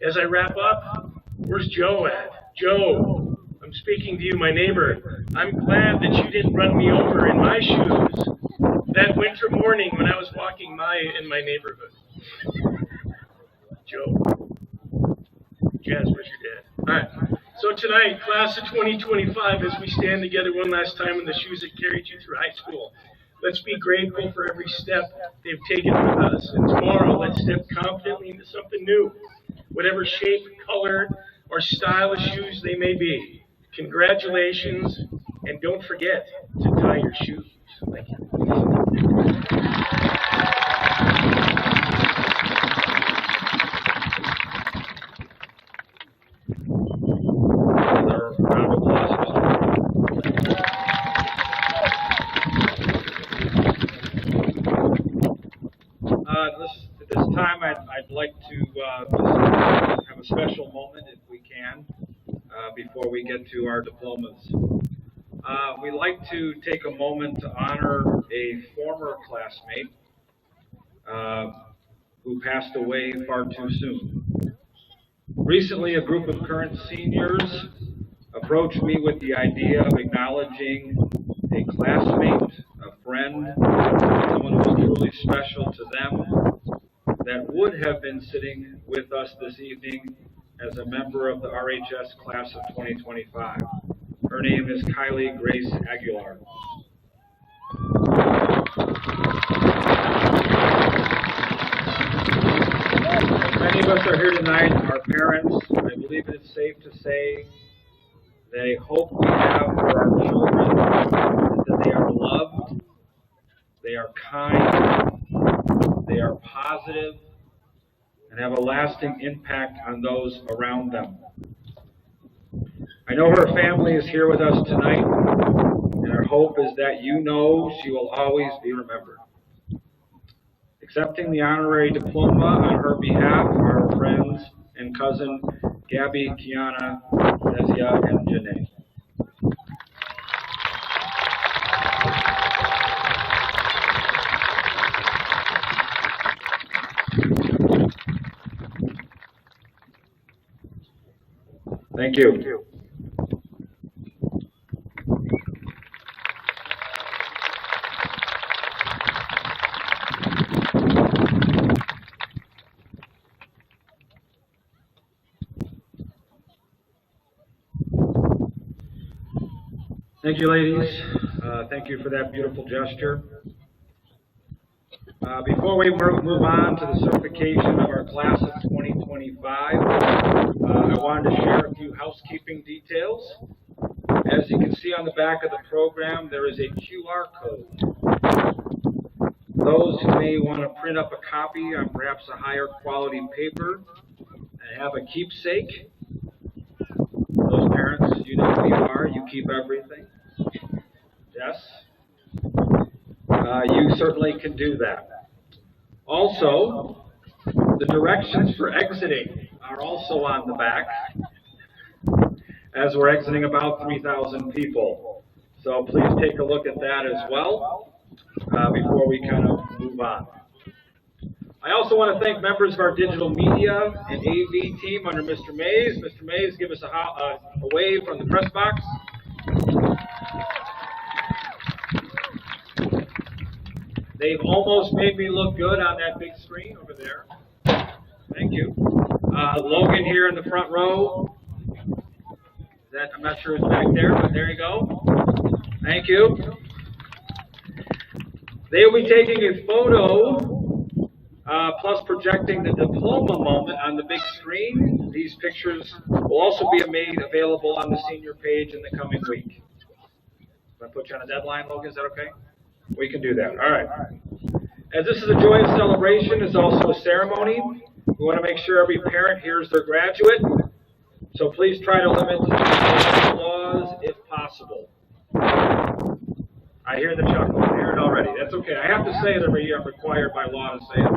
As I wrap up, where's Joe at? Joe, I'm speaking to you, my neighbor. I'm glad that you didn't run me over in my shoes that winter morning when I was walking in my neighborhood. Joe. Jazz, where's your dad? All right. So tonight, class of 2025, as we stand together one last time in the shoes that carried you through high school, let's be grateful for every step they've taken with us. And tomorrow, let's step confidently into something new, whatever shape, color, or style of shoes they may be. Congratulations, and don't forget to tie your shoes. Thank you. Round of applause. At this time, I'd like to just have a special moment, if we can, before we get to our diplomas. We'd like to take a moment to honor a former classmate who passed away far too soon. Recently, a group of current seniors approached me with the idea of acknowledging a classmate, a friend, someone who was truly special to them, that would have been sitting with us this evening as a member of the RHS class of 2025. Her name is Kylie Grace Aguilar. Many of us are here tonight, our parents. I believe it's safe to say the hope we have for our children is that they are loved they are kind, they are positive, and have a lasting impact on those around them. I know her family is here with us tonight, and our hope is that you know she will always be remembered. Accepting the honorary diploma on her behalf are her friends and cousin Gabby, Kiana, Nezia, and Janae. Thank you. Thank you, ladies. Thank you for that beautiful gesture. Before we move on to the certification of our class of 2025, I wanted to share a few housekeeping details. As you can see on the back of the program, there is a QR code. Those who may want to print up a copy on perhaps a higher quality paper and have a keepsake. Those parents, you know who you are, you keep everything. Yes? You certainly can do that. Also, the directions for exiting are also on the back, as we're exiting about 3,000 people. So please take a look at that as well before we kind of move on. I also want to thank members of our digital media and AV team under Mr. Mays. Mr. Mays, give us a wave from the press box. They've almost made me look good on that big screen over there. Thank you. Logan here in the front row. I'm not sure who's back there, but there you go. Thank you. They will be taking a photo, plus projecting the diploma moment on the big screen. These pictures will also be made available on the senior page in the coming week. If I put you on a deadline, Logan, is that okay? We can do that. All right. As this is a joyous celebration, it's also a ceremony. We want to make sure every parent hears their graduate. So please try to limit applause if possible. I hear the chuckle. I hear it already. That's okay. I have to say it every year. I'm required by law to say it.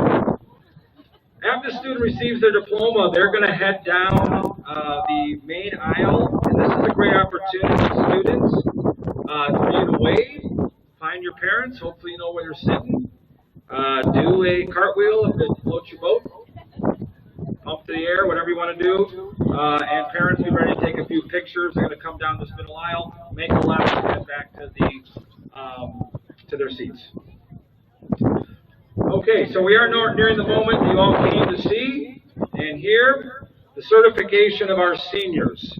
After the student receives their diploma, they're going to head down the main aisle. And this is a great opportunity for students for you to wave. Find your parents. Hopefully you know where they're sitting. Do a cartwheel if it floats your boat. Pump to the air, whatever you want to do. And parents, be ready to take a few pictures. They're going to come down this middle aisle, make a left, and head back to their seats. Okay, so we are nearing the moment you all came to see and hear, the certification of our seniors.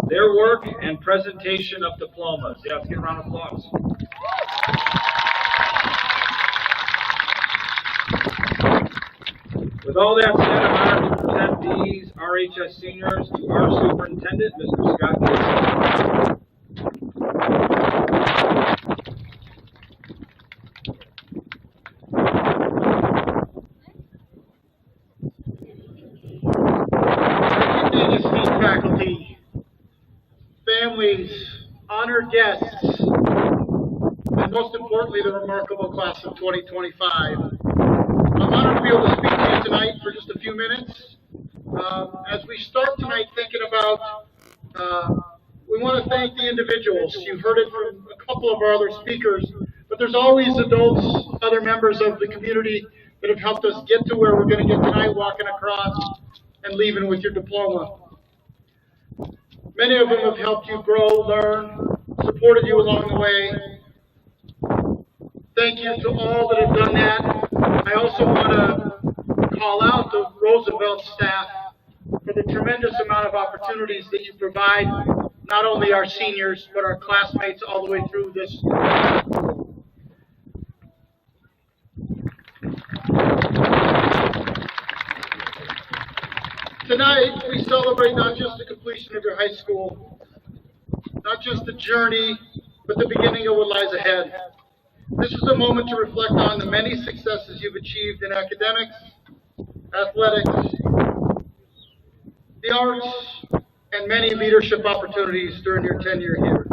Their work and presentation of diplomas. Yeah, let's get a round of applause. With all that said, I'm honored to present these RHS seniors to our superintendent, Mr. Scott Hess. Esteemed faculty, families, honored guests, and most importantly, the remarkable class of 2025. I'm honored to be able to speak to you tonight for just a few minutes. As we start tonight thinking about, we want to thank the individuals. You've heard it from a couple of our other speakers, but there's always adults, other members of the community that have helped us get to where we're going to get tonight, walking across and leaving with your diploma. Many of them have helped you grow, learn, supported you along the way. Thank you to all that have done that. I also want to call out the Roosevelt staff for the tremendous amount of opportunities that you provide, not only our seniors, but our classmates all the way through this. Tonight, we celebrate not just the completion of your high school, not just the journey, but the beginning of what lies ahead. This is a moment to reflect on the many successes you've achieved in academics, athletics, the arts, and many leadership opportunities during your tenure here.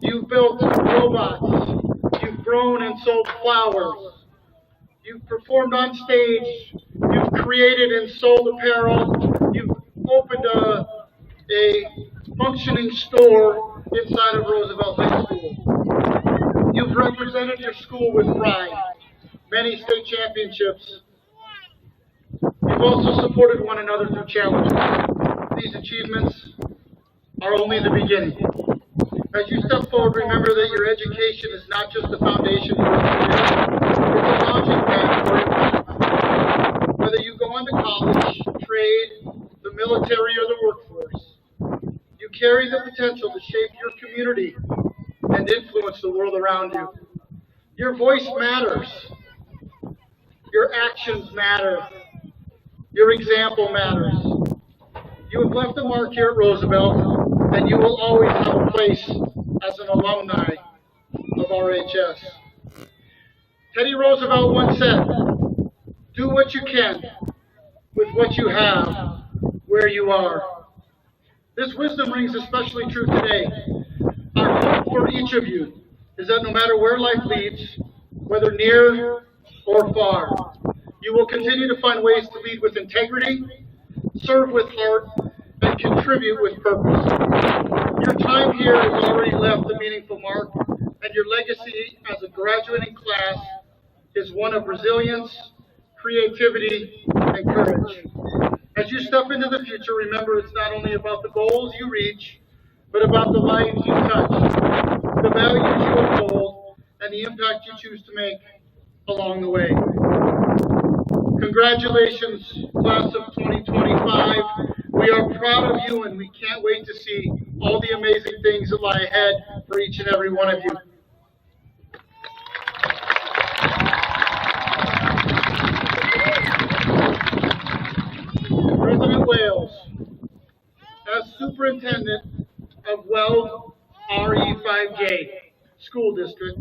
You've built robots, you've grown and sold flowers, you've performed on stage, you've created and sold apparel, you've opened a functioning store inside of Roosevelt High School. You've represented your school with pride, many state championships. You've also supported one another through challenges. These achievements are only the beginning. As you step forward, remember that your education is not just the foundation for your career, it's a launching pad for your life. Whether you go on to college, trade, the military, or the workforce, you carry the potential to shape your community and influence the world around you. Your voice matters. Your actions matter. Your example matters. You have left a mark here at Roosevelt, and you will always have a place as an alumni of RHS. Teddy Roosevelt once said, "Do what you can with what you have where you are." This wisdom rings especially true today. Our hope for each of you is that no matter where life leads, whether near or far, you will continue to find ways to lead with integrity, serve with heart, and contribute with purpose. Your time here has already left a meaningful mark, and your legacy as a graduating class is one of resilience, creativity, and courage. As you step into the future, remember it's not only about the goals you reach, but about the lives you touch, the values you uphold, and the impact you choose to make along the way. Congratulations, class of 2025. We are proud of you, and we can't wait to see all the amazing things that lie ahead for each and every one of you. President Wales, as superintendent of Weld RE5J School District,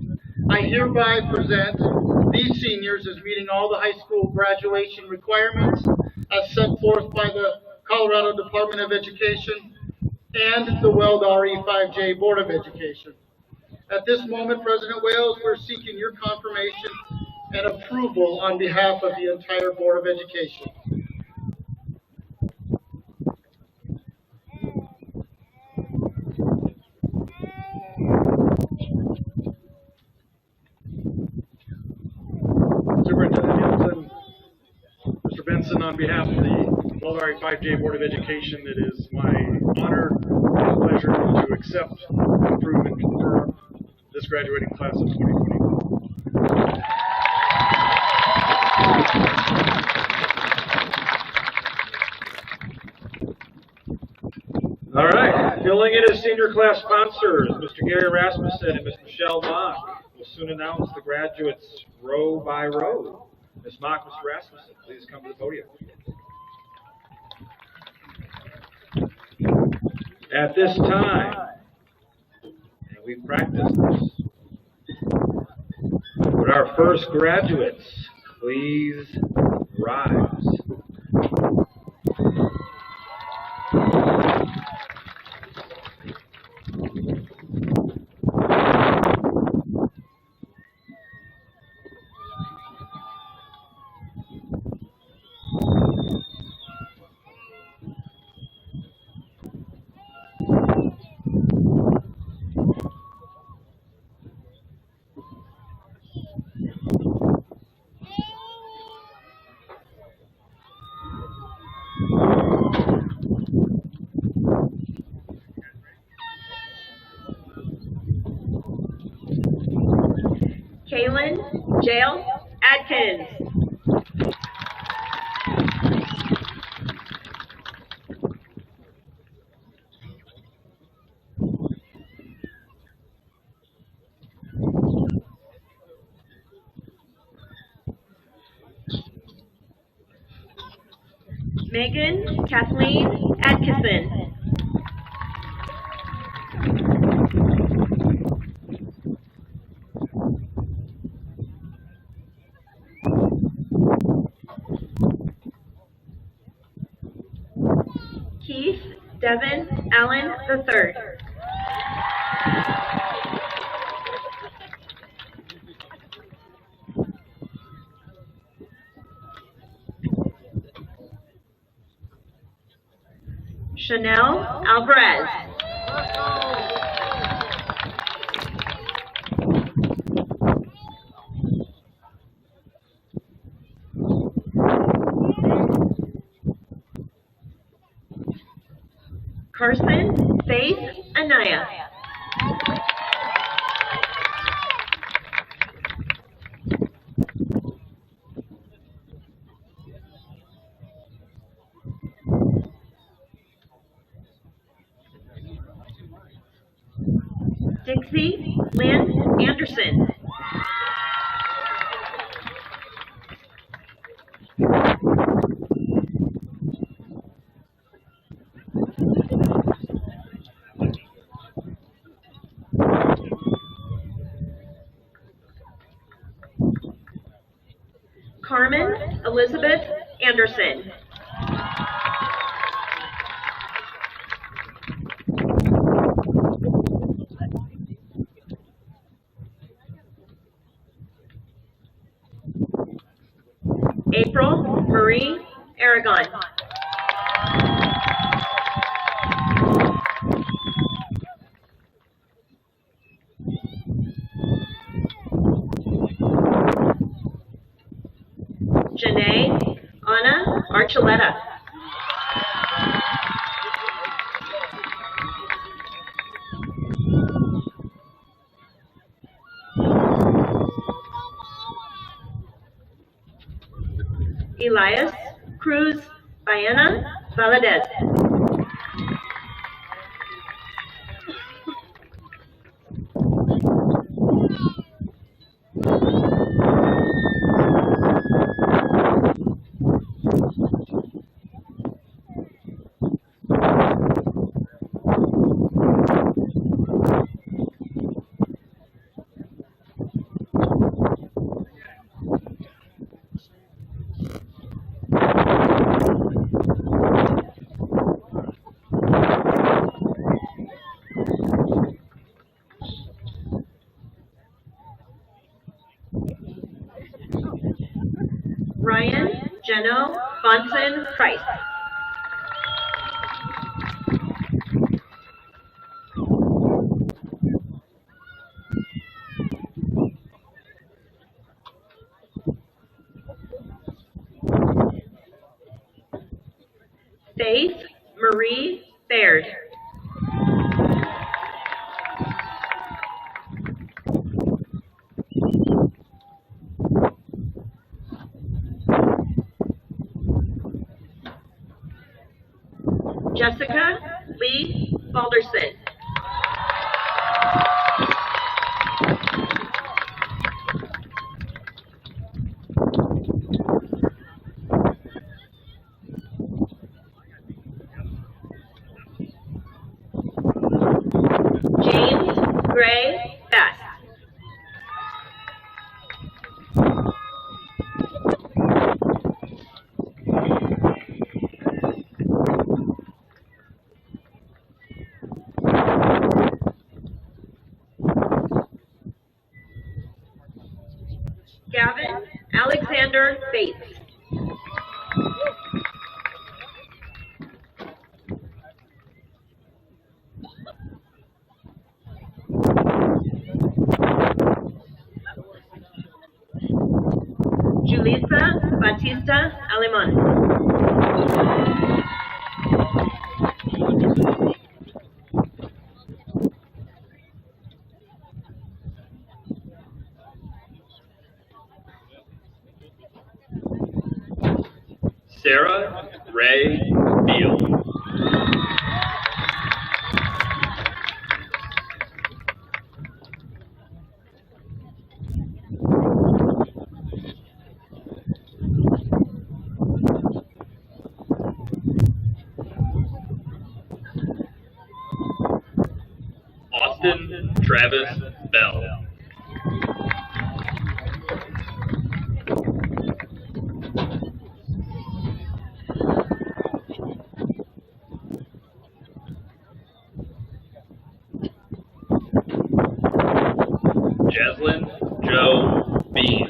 I hereby present these seniors as meeting all the high school graduation requirements as set forth by the Colorado Department of Education and the Weld RE5J Board of Education. At this moment, President Wales, we're seeking your confirmation and approval on behalf of the entire Board of Education. Superintendent Mr. Benson, on behalf of the Weld RE5J Board of Education, it is my honor and pleasure to accept, approve, and confirm this graduating class of 2024. All right, filling in as senior class sponsors, Mr. Gary Rasmussen and Ms. Michelle Mock will soon announce the graduates row by row. Ms. Mock, Mr. Rasmussen, please come to the podium. At this time, and we've practiced this, would our first graduates please rise? Kaylin Jail Adkins. Megan Kathleen Atkinson. Devin Allen III. Chanel Alvarez. Carson Faith Anaya. Dixie Lynn Anderson. Carmen Elizabeth Anderson. April Marie Aragon. Janae Anna Archuleta. Elias Cruz Baena Valadez. Ryan Jeno Bonson Price. Faith Marie Baird. Jessica Lee Balderson. James Gray Bass. Gavin Alexander Bates. Julissa Batista Alemán. Sarah Ray Beal. Austin Travis Bell. Jaslyn Joe Bean.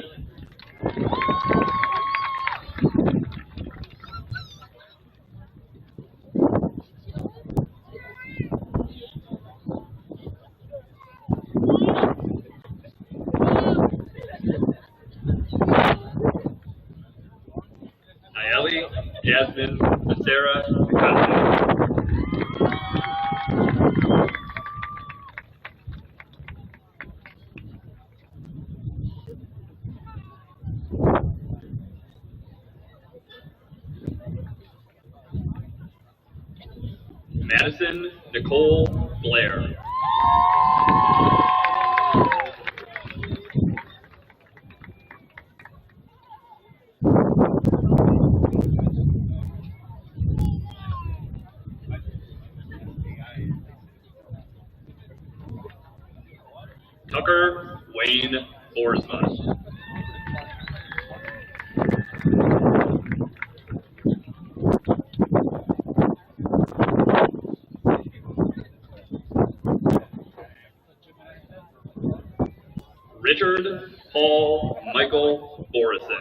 Nayeli Jasmine Sarah Picasso. Madison Nicole Blair. Tucker Wayne Borsma. Richard Paul Michael Borison.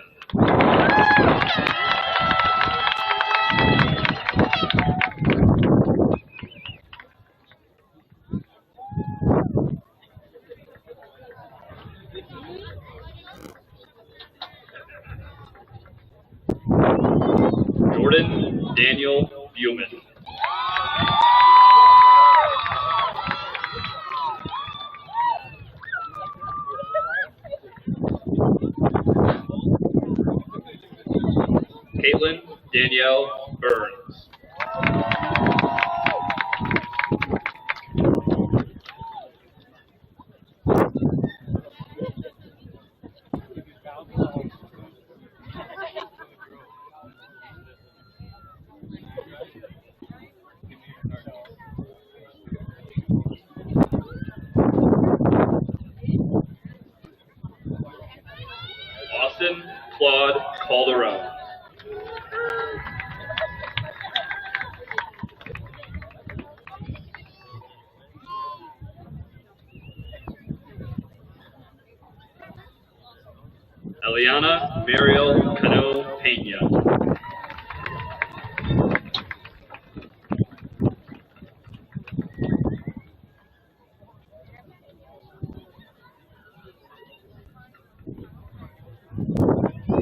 Jordan Daniel Buman. Caitlin Danielle Burns. Austin Claude Calderon. Eliana Mariel Cano Pena.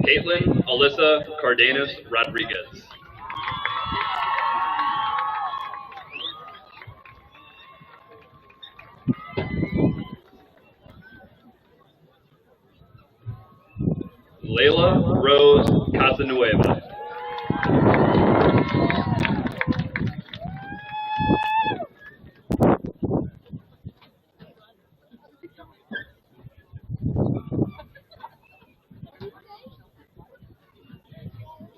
Caitlin Alyssa Cardenas Rodriguez. Layla Rose Casanueva.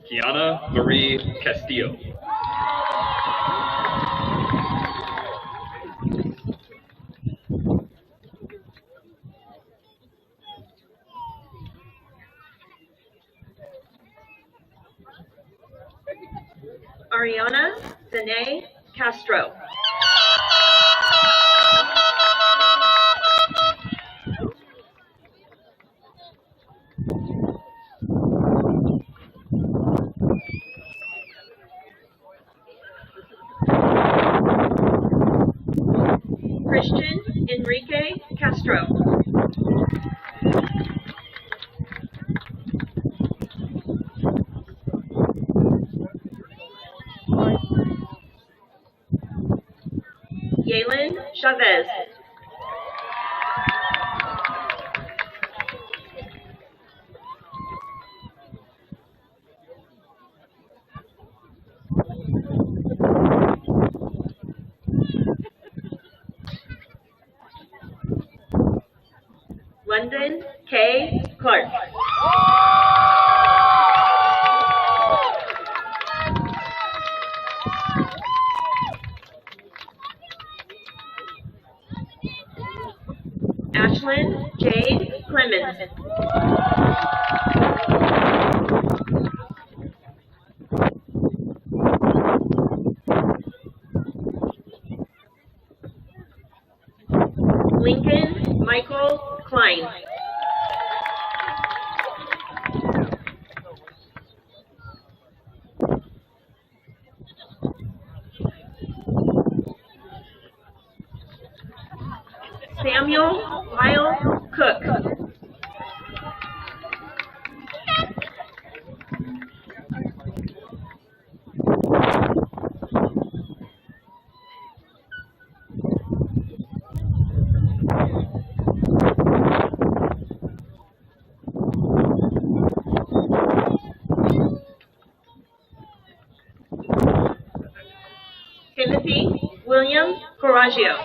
Kiana Marie Castillo. Ariana Danae Castro. Christian Enrique Castro. Yalen Chavez. London K. Clark. Ashlyn Jade Clemens. Lincoln Michael Klein. Timothy William Coraggio.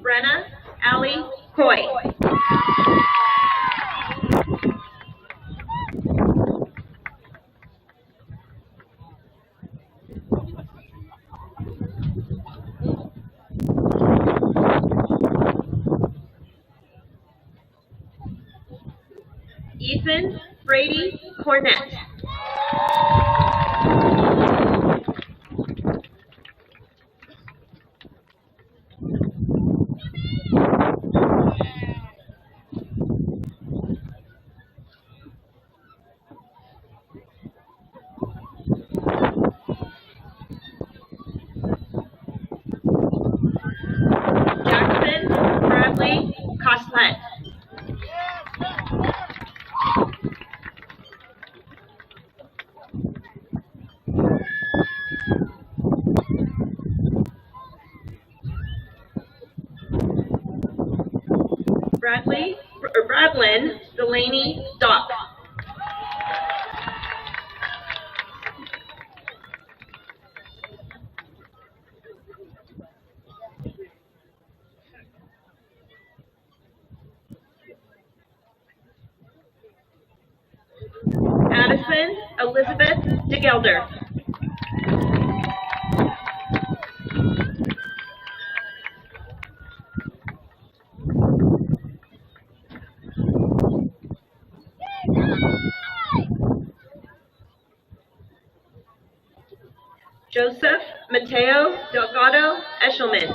Brenna Allie Coy. Ethan Brady Cornett. Jackson Bradley Coslet. Bradlyn Delaney Dock. Addison Elizabeth DeGelder. Joseph Mateo Delgado Eshelman.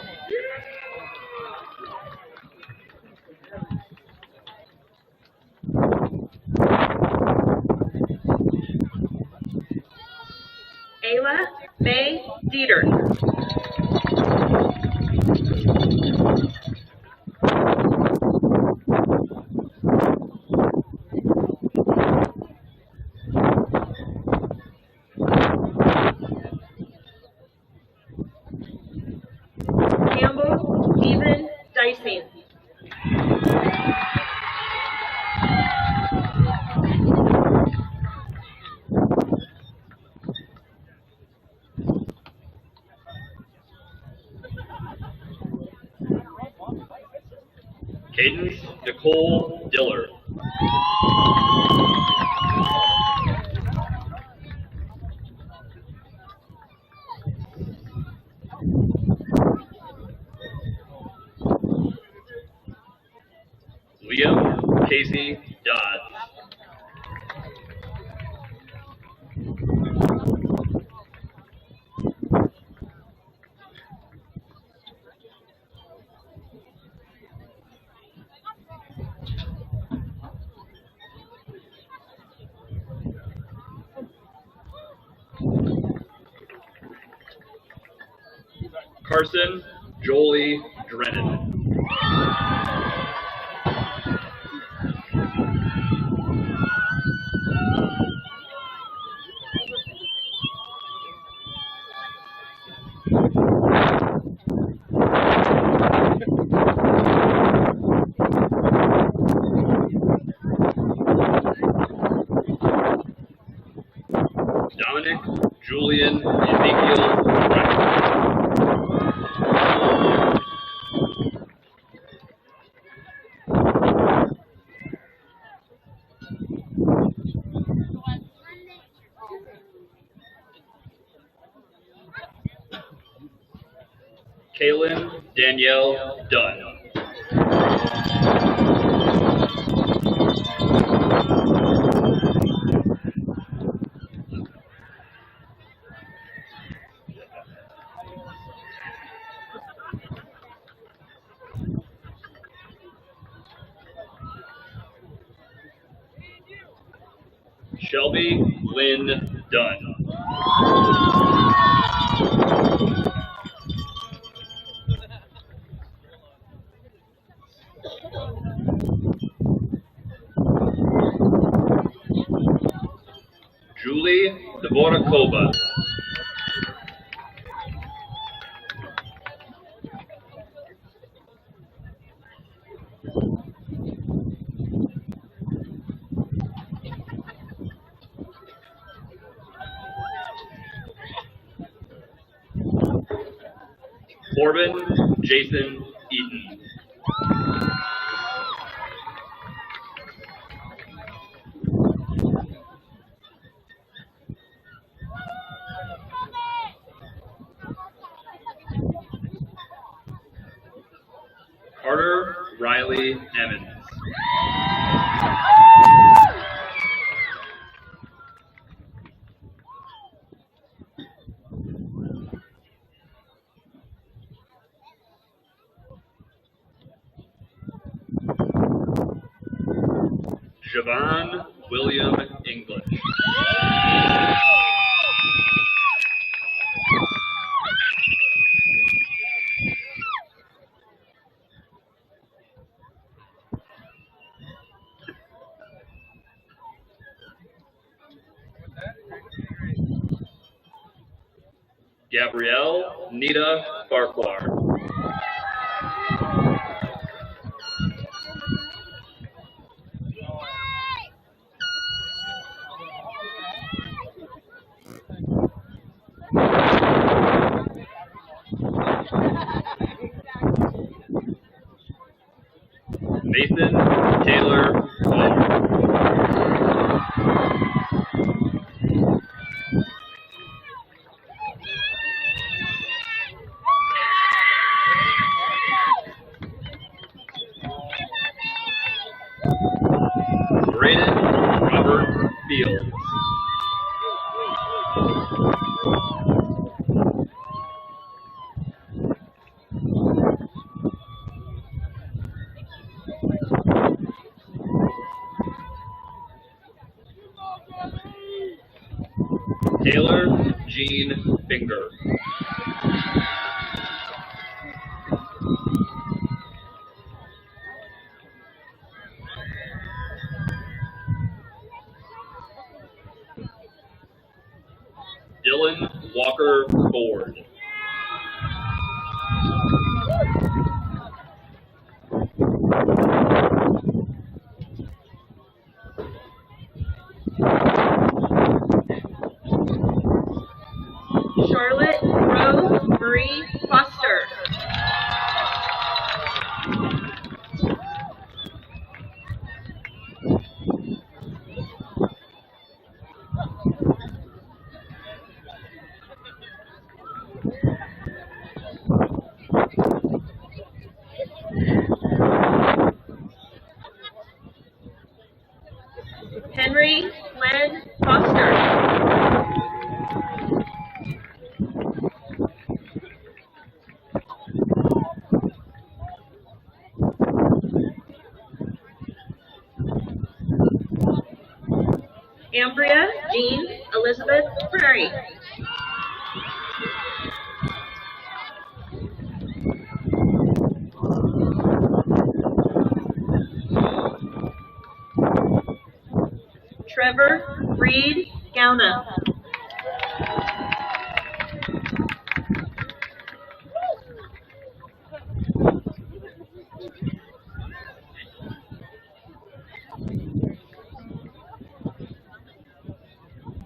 Ayla May Dieter. Campbell Stephen Dicing. Cadence Nicole Diller. Liam Casey Dodds. Carson Jolie Drennan. Dominic Julian Ezekiel Brennan. Kaylin Danielle Dunn. Shelby Lynn Dunn. Julie Dvorakova. Corbin Jason Eaton. Carter Riley Emmons. Javon William English. Gabrielle Nita Farquhar. Mason Taylor Waller. Braden Robert Fields. Taylor Jean Finger. Dylan Walker Ford. Charlotte Rose Marie Foster. Henry Len Foster. Ambria Jean Elizabeth Prairie. Trevor Reed Gauna.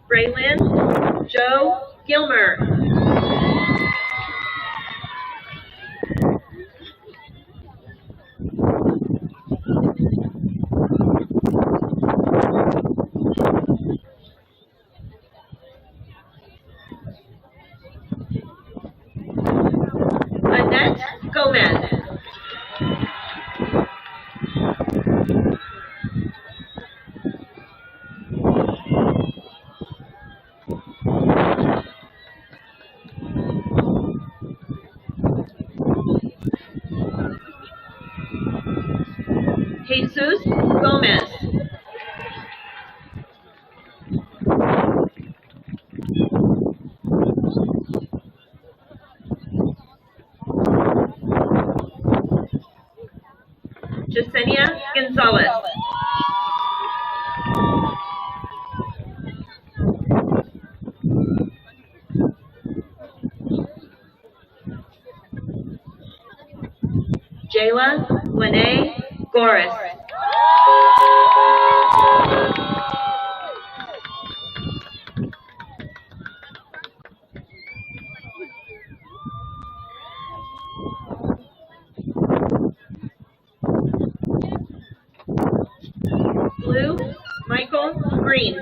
Braylon Joe Gilmer. Annette Gomez. Jesus Gomez. Jasenia Gonzalez. Jayla Lene Goris. Green.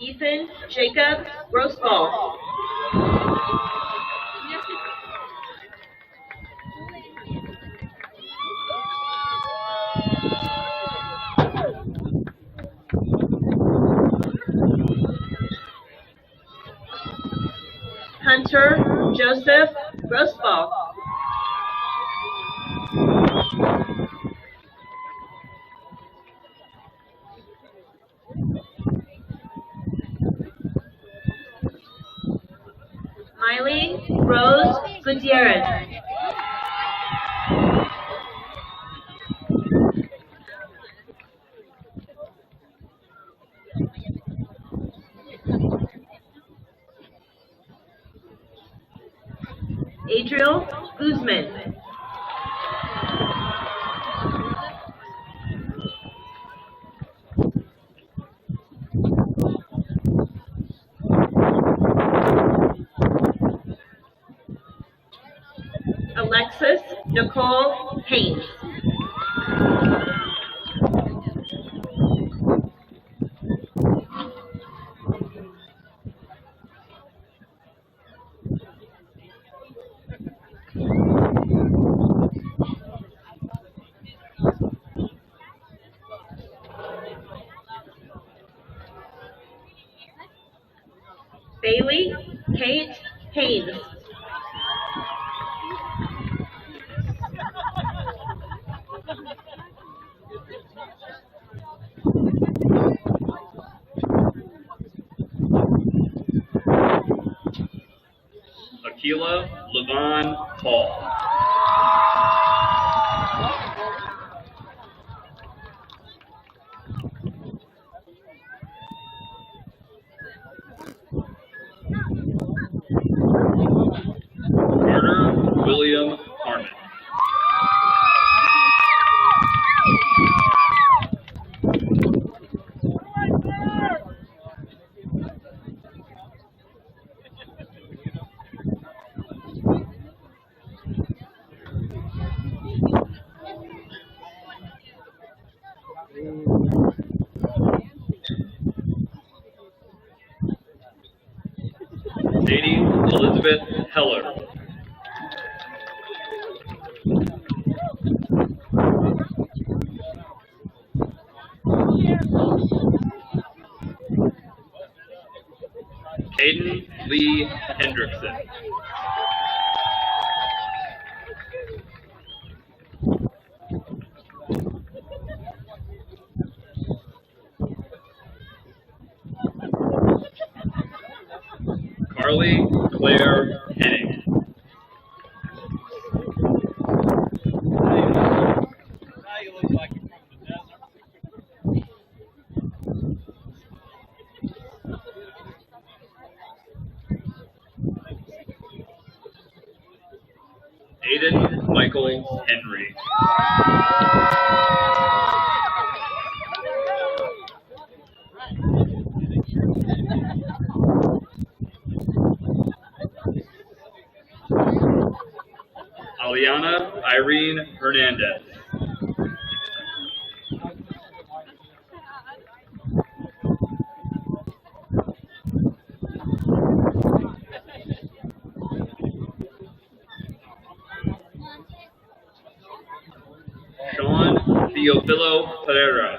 Ethan Jacob Grossball. Hunter Joseph Grossball. Miley Rose Gutierrez. Adriel Guzman. Alexis Nicole Haynes. Bailey Kate Haynes. Akila Levon Paul. Carter William Harmon. Sadie Elizabeth Heller. Caden Lee Hendrickson. Carly Claire Henning. Aiden Michael Henry. Aliana Irene Hernandez. Sean Teofilo Pereira.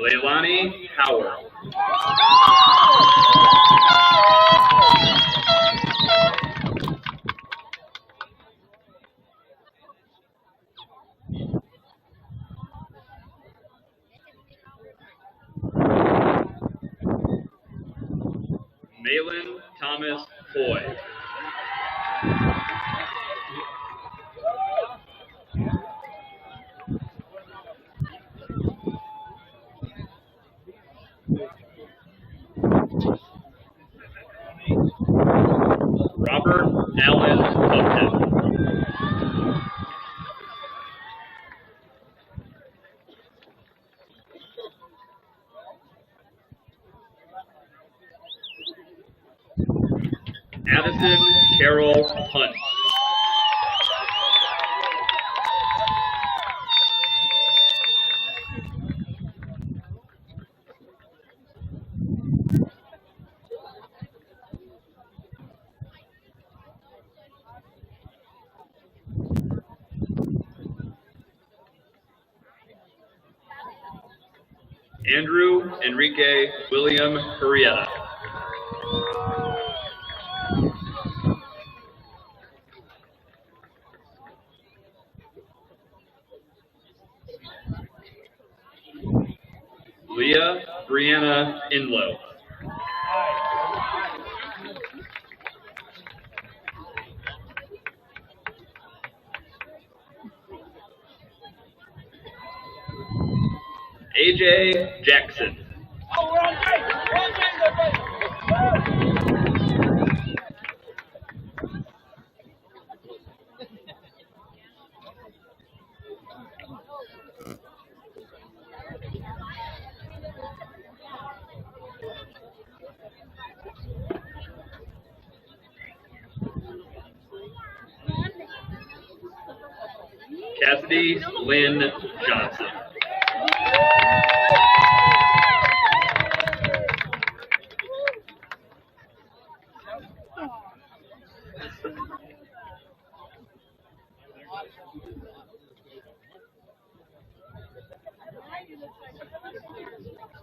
Leilani Howard. Malin Thomas Foy. Addison Carol Hunt. Andrew Enrique William Hurrieta. Leah Brianna Inlow. AJ Jackson. Cassidy Lynn Johnson.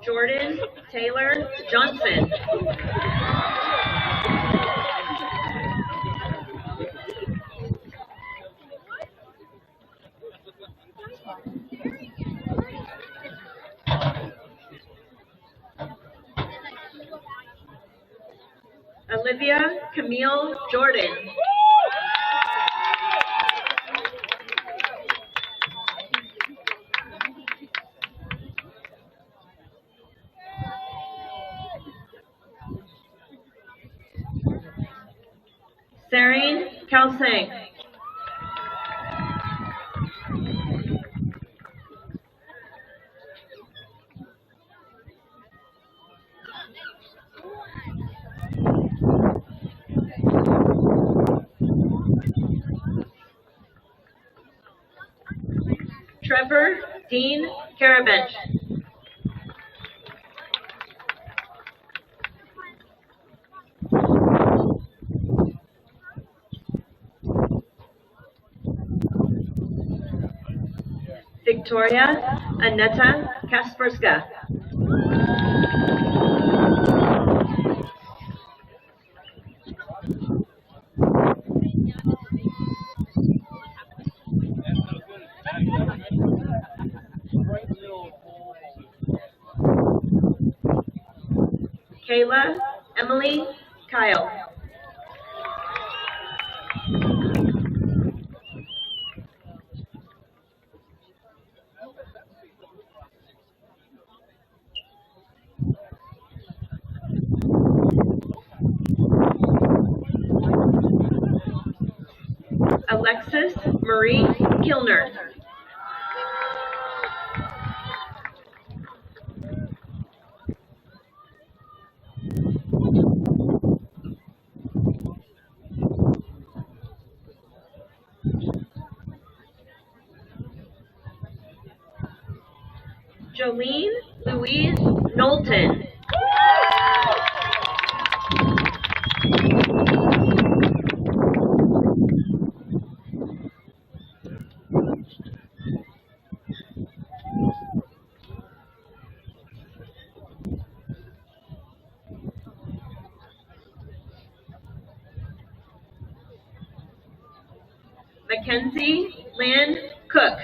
Jordan Taylor Johnson. Olivia Camille Jordan. Sareen Kalsang. Trevor Dean Carabench. Victoria Aneta Kasperska. Kayla Emily Kyle. Alexis Marie Kilner. Jolene Louise Knowlton. Mackenzie Lynn Cook.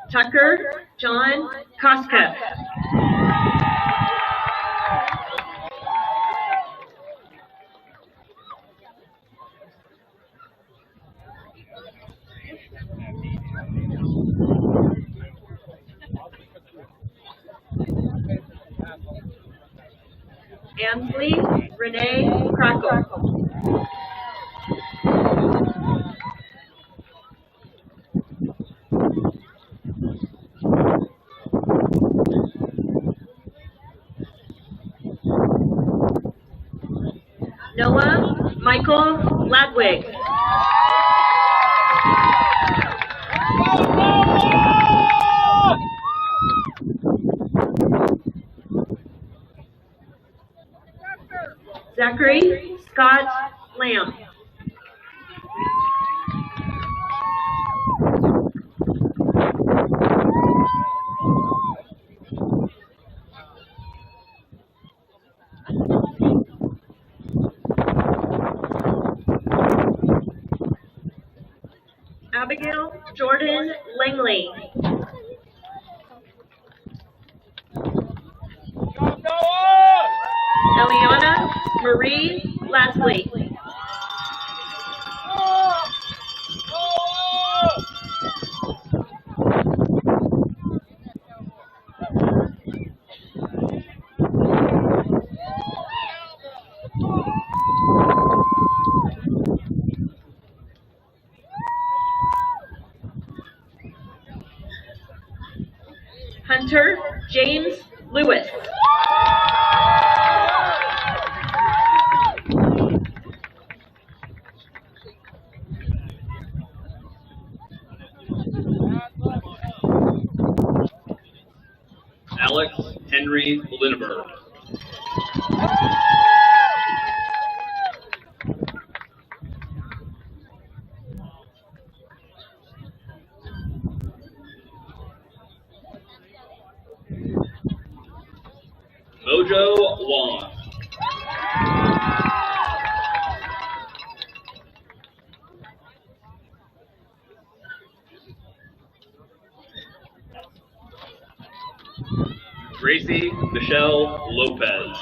Tucker John Koska. Ansley Renee Crackle. Noah Michael Ladwig. Zachary Scott Lamb. Abigail Jordan Langley. Eliana Marie Lasley. Hunter James Lewis. Alex Henry Lindbergh. Mojo Wong. Gracie Michelle Lopez.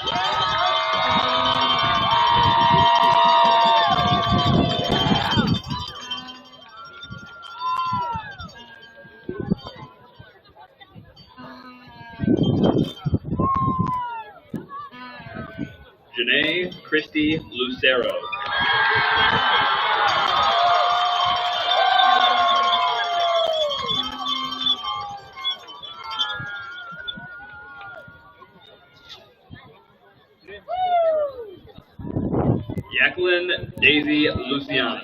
Janae Christy Lucero. Jacqueline Daisy Luciana.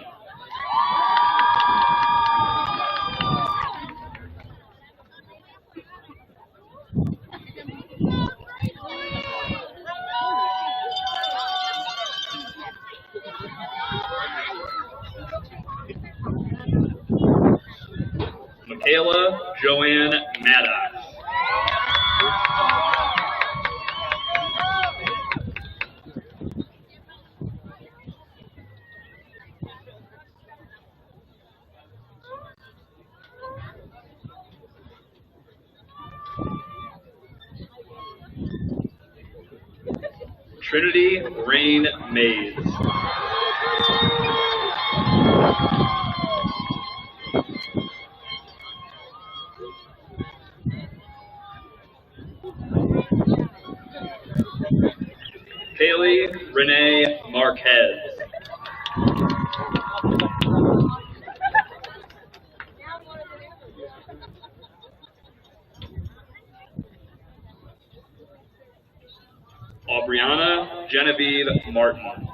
Michaela Joanne Maddox. Trinity Rain Mays. Kaylee Renee Marquez. Aubriana Genevieve Martin.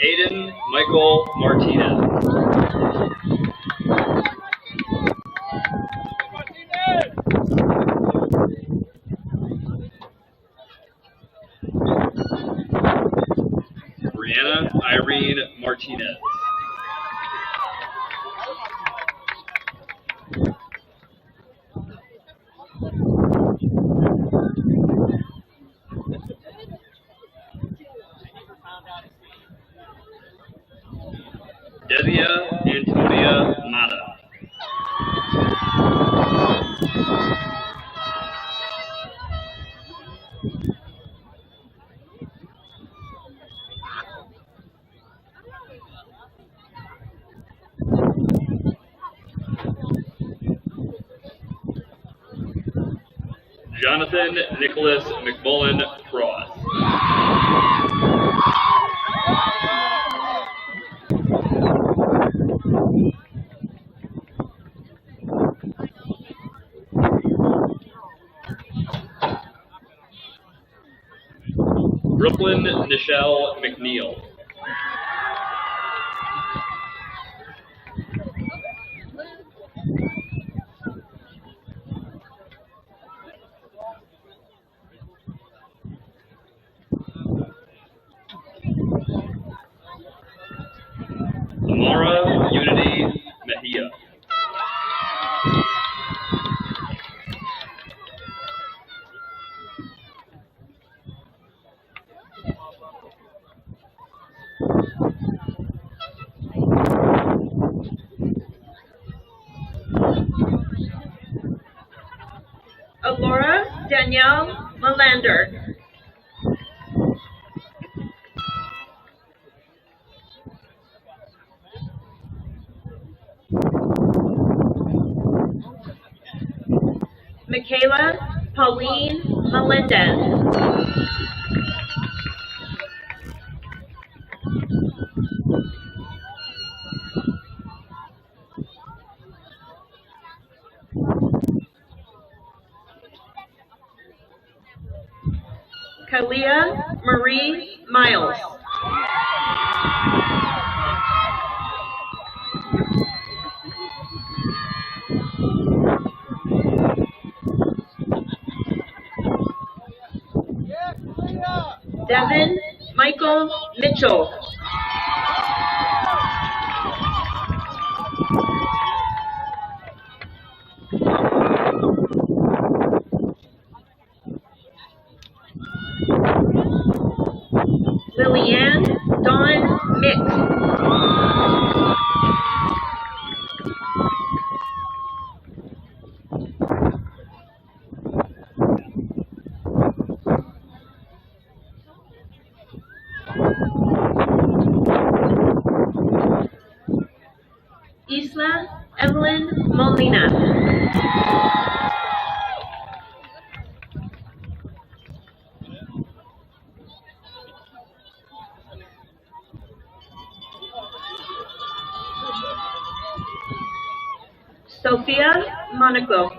Aiden Michael Martinez. Brianna Irene Martinez. Desia Antonia Mata. Jonathan Nicholas McMullen Cross. Brooklyn Nichelle McNeil. Amara Unity Mejia. Alora Danielle Melander. Michaela Pauline Melendez. Kalia Marie Miles. Devin Michael Mitchell. Lillian Dawn Mick. Isla Evelyn Molina. Sophia Monaco.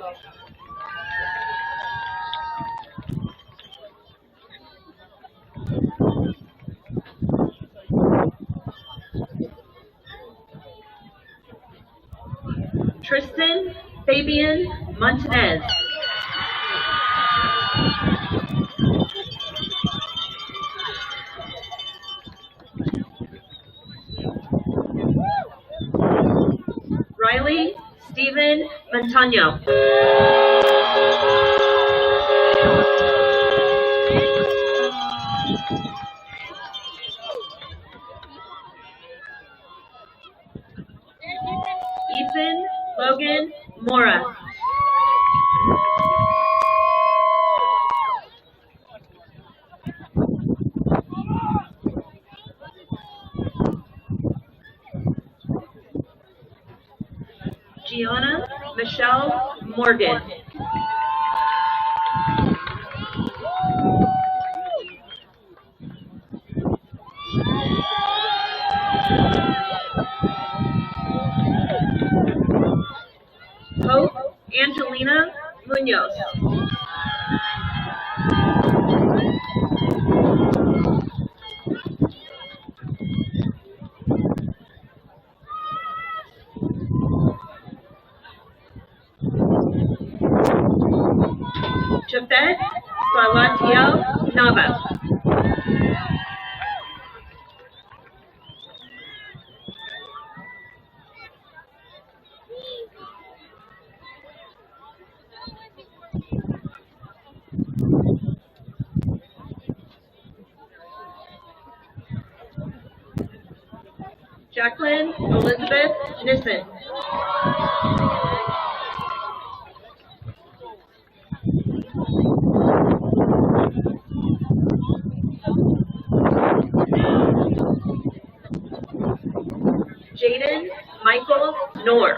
Tristan Fabian Montanez. Riley Stephen Montano. Ethan Logan Mora. Gianna Michelle Morgan. Hope Angelina Munoz. Japhet Salatiel Navas. Jacqueline Elizabeth Nissen. Jaden Michael Knorr.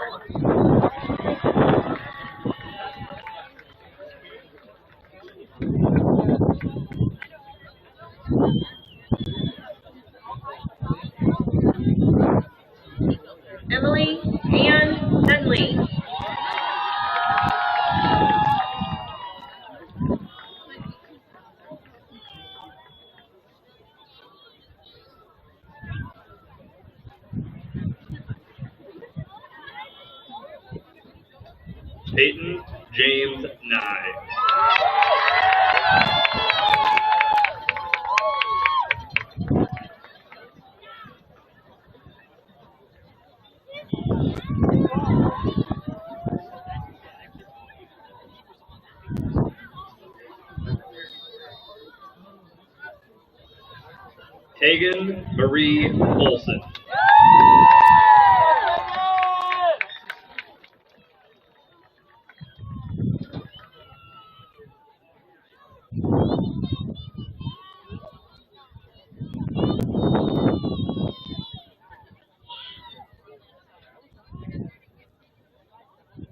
Peyton James Nye. Tegan Marie Olson.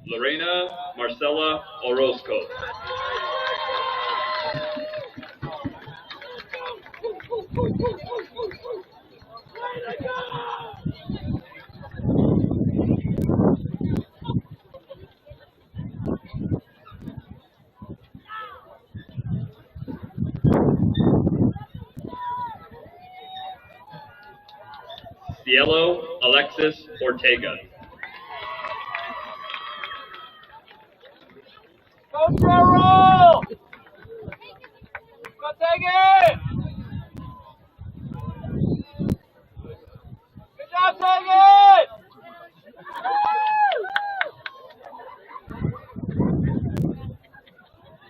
Lorena Marcela Orozco. Cielo Alexis Ortega. Go Farrell! Go take it! Good job, take it!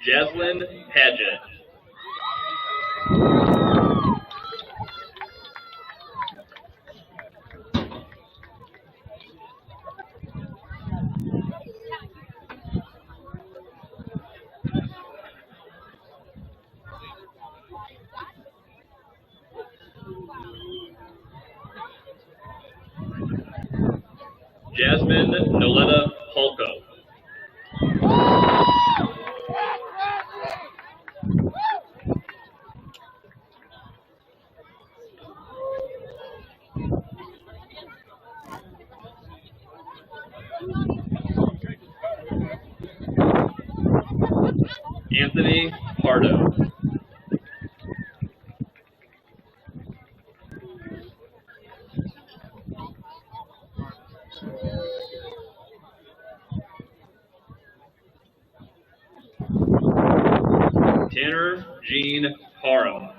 Jaslyn Paget. Jasmine Noletta Holko. Anthony Pardo. Tanner Jean Parham.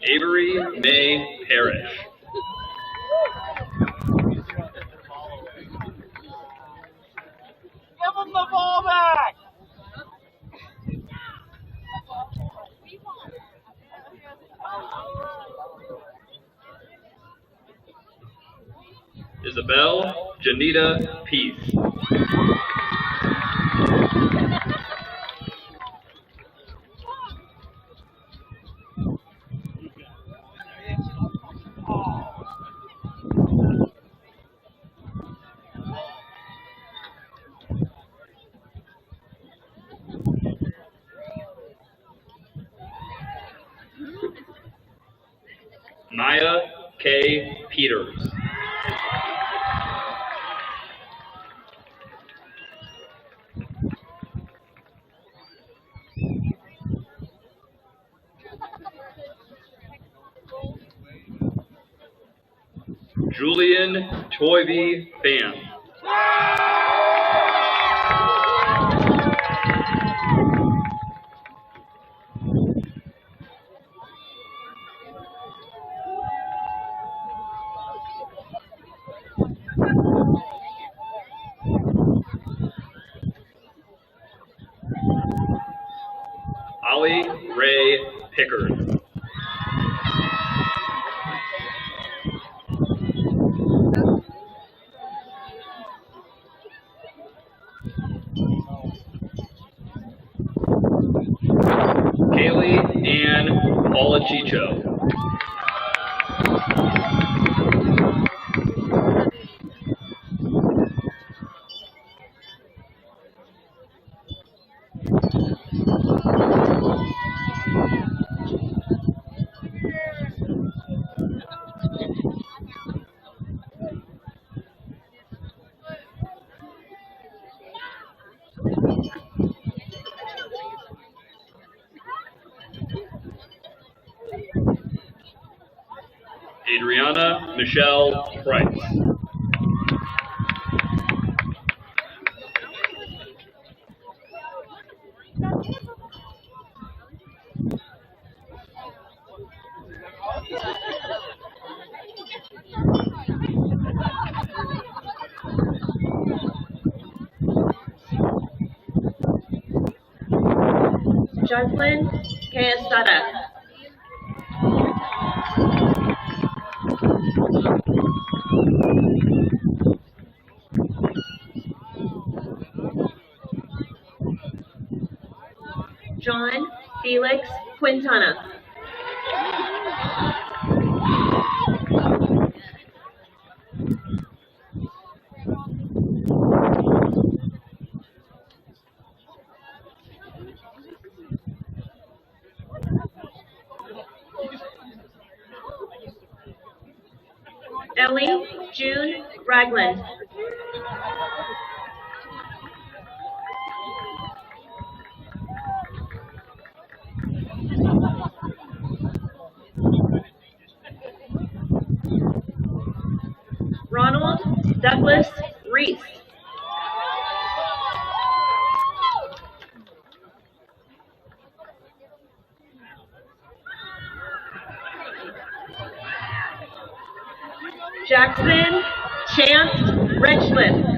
Avery May Parrish. Give him the ball back! Isabel Janita Peace. Maya K. Peters. Julian Toivy Fan. Ollie Ray Pickard. Kaylee Ann Olachicho. Adriana Michelle Price. Jocelyn K. Estrada. John Felix Quintana. Ellie June Ragland. Ronald Douglas Reese. Jackson Chance Richliff.